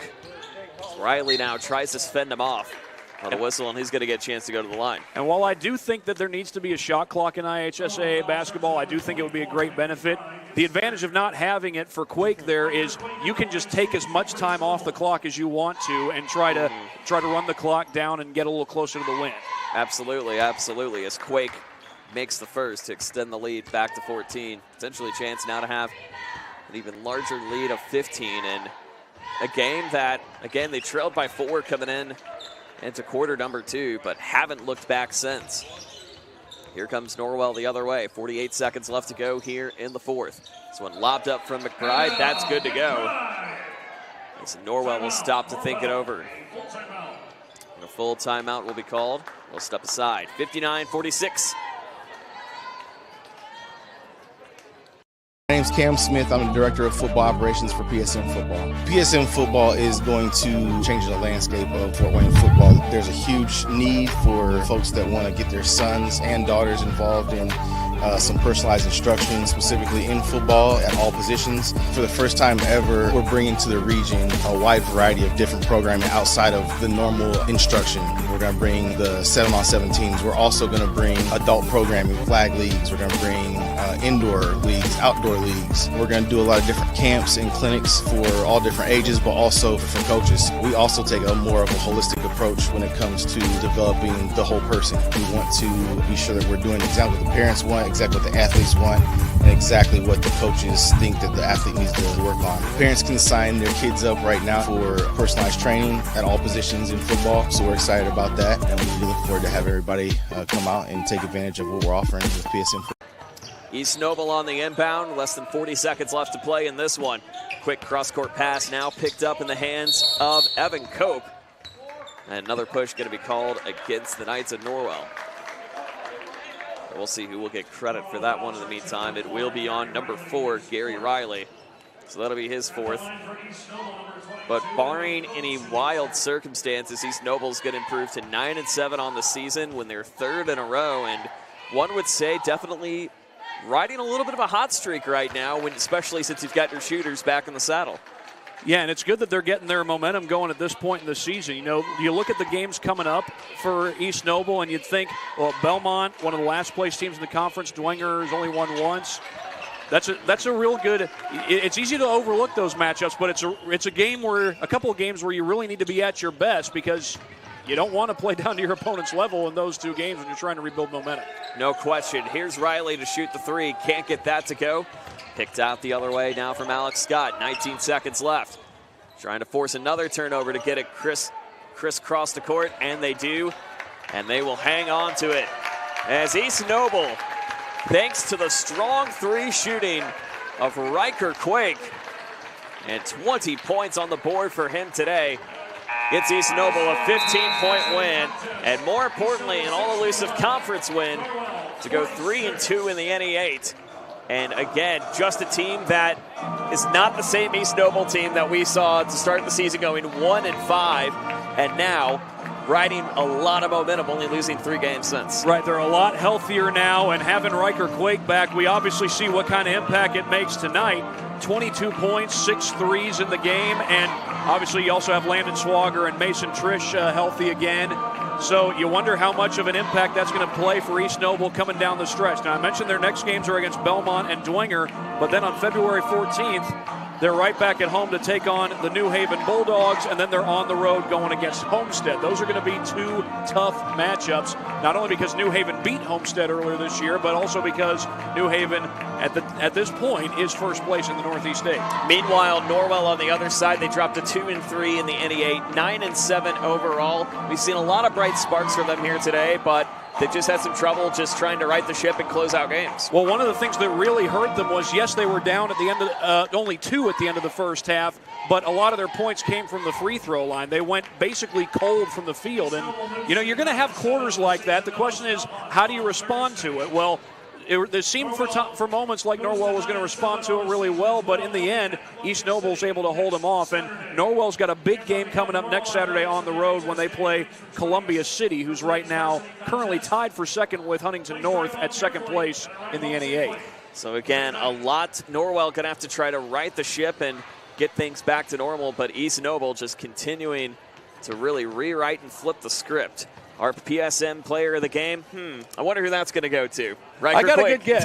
Riley now tries to fend him off on the whistle, and he's going to get a chance to go to the line. And while I do think that there needs to be a shot clock in IHSAA basketball, I do think it would be a great benefit. The advantage of not having it for Quake there is you can just take as much time off the clock as you want to and try to run the clock down and get a little closer to the win. Absolutely, absolutely. As Quake makes the first to extend the lead back to 14. Potentially a chance now to have an even larger lead of 15. And a game that, again, they trailed by 4 coming in into quarter number 2, but haven't looked back since. Here comes Norwell the other way. 48 seconds left to go here in the 4th. This one lobbed up from McBride. That's good to go. As Norwell will stop to think it over. And a full timeout will be called. We'll step aside. 59-46. My name's Cam Smith. I'm the Director of Football Operations for PSM Football. PSM Football is going to change the landscape of Fort Wayne football. There's a huge need for folks that want to get their sons and daughters involved in some personalized instruction, specifically in football at all positions. For the first time ever, we're bringing to the region a wide variety of different programming outside of the normal instruction. We're going to bring the 7-on-7 teams. We're also going to bring adult programming, flag leagues. We're going to bring indoor leagues, outdoor leagues. We're going to do a lot of different camps and clinics for all different ages, but also for coaches. We also take a more of a holistic approach when it comes to developing the whole person. We want to be sure that we're doing exactly what the parents want, exactly what the athletes want, and exactly what the coaches think that the athlete needs to work on. Parents can sign their kids up right now for personalized training at all positions in football, so we're excited about that, and we look forward to have everybody come out and take advantage of what we're offering with PSM Football. East Noble on the inbound, less than 40 seconds left to play in this one. Quick cross-court pass now picked up in the hands of Evan Cope. And another push going to be called against the Knights of Norwell. We'll see who will get credit for that one in the meantime. It will be on number 4, Gary Riley. So that'll be his 4th. But barring any wild circumstances, East Noble's going to improve to 9-7 on the season when they're 3rd in a row. And one would say definitely riding a little bit of a hot streak right now, especially since you've got your shooters back in the saddle. Yeah, and it's good that they're getting their momentum going at this point in the season. You know, you look at the games coming up for East Noble, and you'd think, well, Belmont, one of the last place teams in the conference, Dwenger has only won once. That's a real good. It's easy to overlook those matchups, but it's a game where a couple of games where you really need to be at your best because you don't want to play down to your opponent's level in those two games when you're trying to rebuild momentum. No question. Here's Riley to shoot the three. Can't get that to go. Picked out the other way now from Alex Scott. 19 seconds left. Trying to force another turnover to get it crisscross the court, and they do. And they will hang on to it. As East Noble, thanks to the strong three shooting of Riker Quake, and 20 points on the board for him today, gets East Noble a 15-point win, and more importantly, an all-elusive conference win to go 3-2 in the NE8. And again, just a team that is not the same East Noble team that we saw to start the season going 1-5, and now riding a lot of momentum, only losing 3 games since. Right, they're a lot healthier now, and having Riker Quake back, we obviously see what kind of impact it makes tonight. 22 points, 6 threes in the game, and obviously you also have Landon Swager and Mason Trish healthy again. So you wonder how much of an impact that's going to play for East Noble coming down the stretch. Now, I mentioned their next games are against Belmont and Dwenger, but then on February 14th, they're right back at home to take on the New Haven Bulldogs, and then they're on the road going against Homestead. Those are going to be 2 tough matchups, not only because New Haven beat Homestead earlier this year, but also because New Haven, at this point, is first place in the Northeast 8. Meanwhile, Norwell on the other side, they dropped to 2-3 in the NE8, 9-7 overall. We've seen a lot of bright sparks from them here today, but they just had some trouble just trying to right the ship and close out games. Well, one of the things that really hurt them was, yes, they were down at the end of only 2 at the end of the first half, but a lot of their points came from the free throw line. They went basically cold from the field, and you're going to have quarters like that. The question is, how do you respond to it? Well, it seemed for moments like Norwell was going to respond to it really well, but in the end, East Noble's able to hold them off. And Norwell's got a big game coming up next Saturday on the road when they play Columbia City, who's right now currently tied for second with Huntington North at second place in the NE8. So again, a lot. Norwell going to have to try to right the ship and get things back to normal, but East Noble just continuing to really rewrite and flip the script. Our PSM player of the game, I wonder who that's going to go to. Riker I got Quake. a good guess.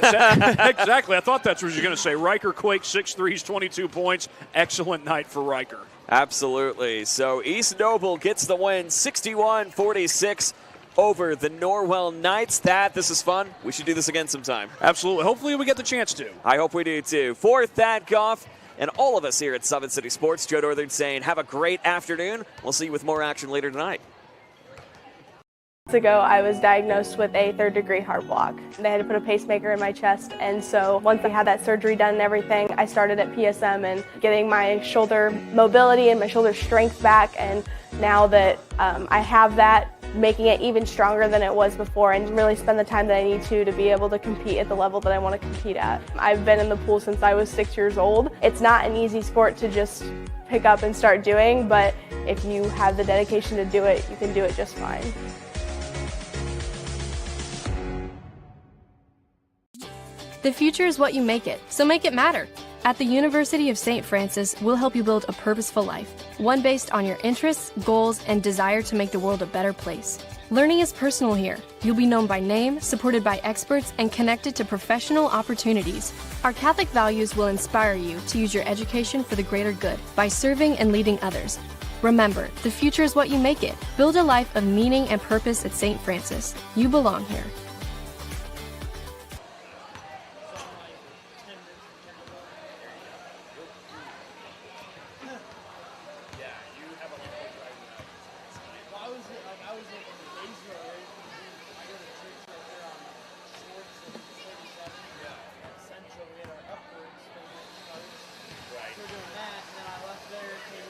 Exactly. I thought that's what you were going to say. Riker Quake, 6 threes, 22 points. Excellent night for Riker. Absolutely. So East Noble gets the win, 61-46 over the Norwell Knights. This is fun. We should do this again sometime. Absolutely. Hopefully we get the chance to. I hope we do too. For Thad Goff and all of us here at Summit City Sports, Joe Northern saying have a great afternoon. We'll see you with more action later tonight. Months ago, I was diagnosed with a 3rd-degree heart block. They had to put a pacemaker in my chest, and so once I had that surgery done and everything, I started at PSM and getting my shoulder mobility and my shoulder strength back, and now that I have that, making it even stronger than it was before and really spend the time that I need to be able to compete at the level that I want to compete at. I've been in the pool since I was 6 years old. It's not an easy sport to just pick up and start doing, but if you have the dedication to do it, you can do it just fine. The future is what you make it, so make it matter. At the University of St. Francis, we'll help you build a purposeful life, one based on your interests, goals, and desire to make the world a better place. Learning is personal here. You'll be known by name, supported by experts, and connected to professional opportunities. Our Catholic values will inspire you to use your education for the greater good by serving and leading others. Remember, the future is what you make it. Build a life of meaning and purpose at St. Francis. You belong here.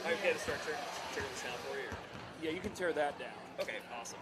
Okay to start turning this down for you? Yeah, you can tear that down. Okay, awesome.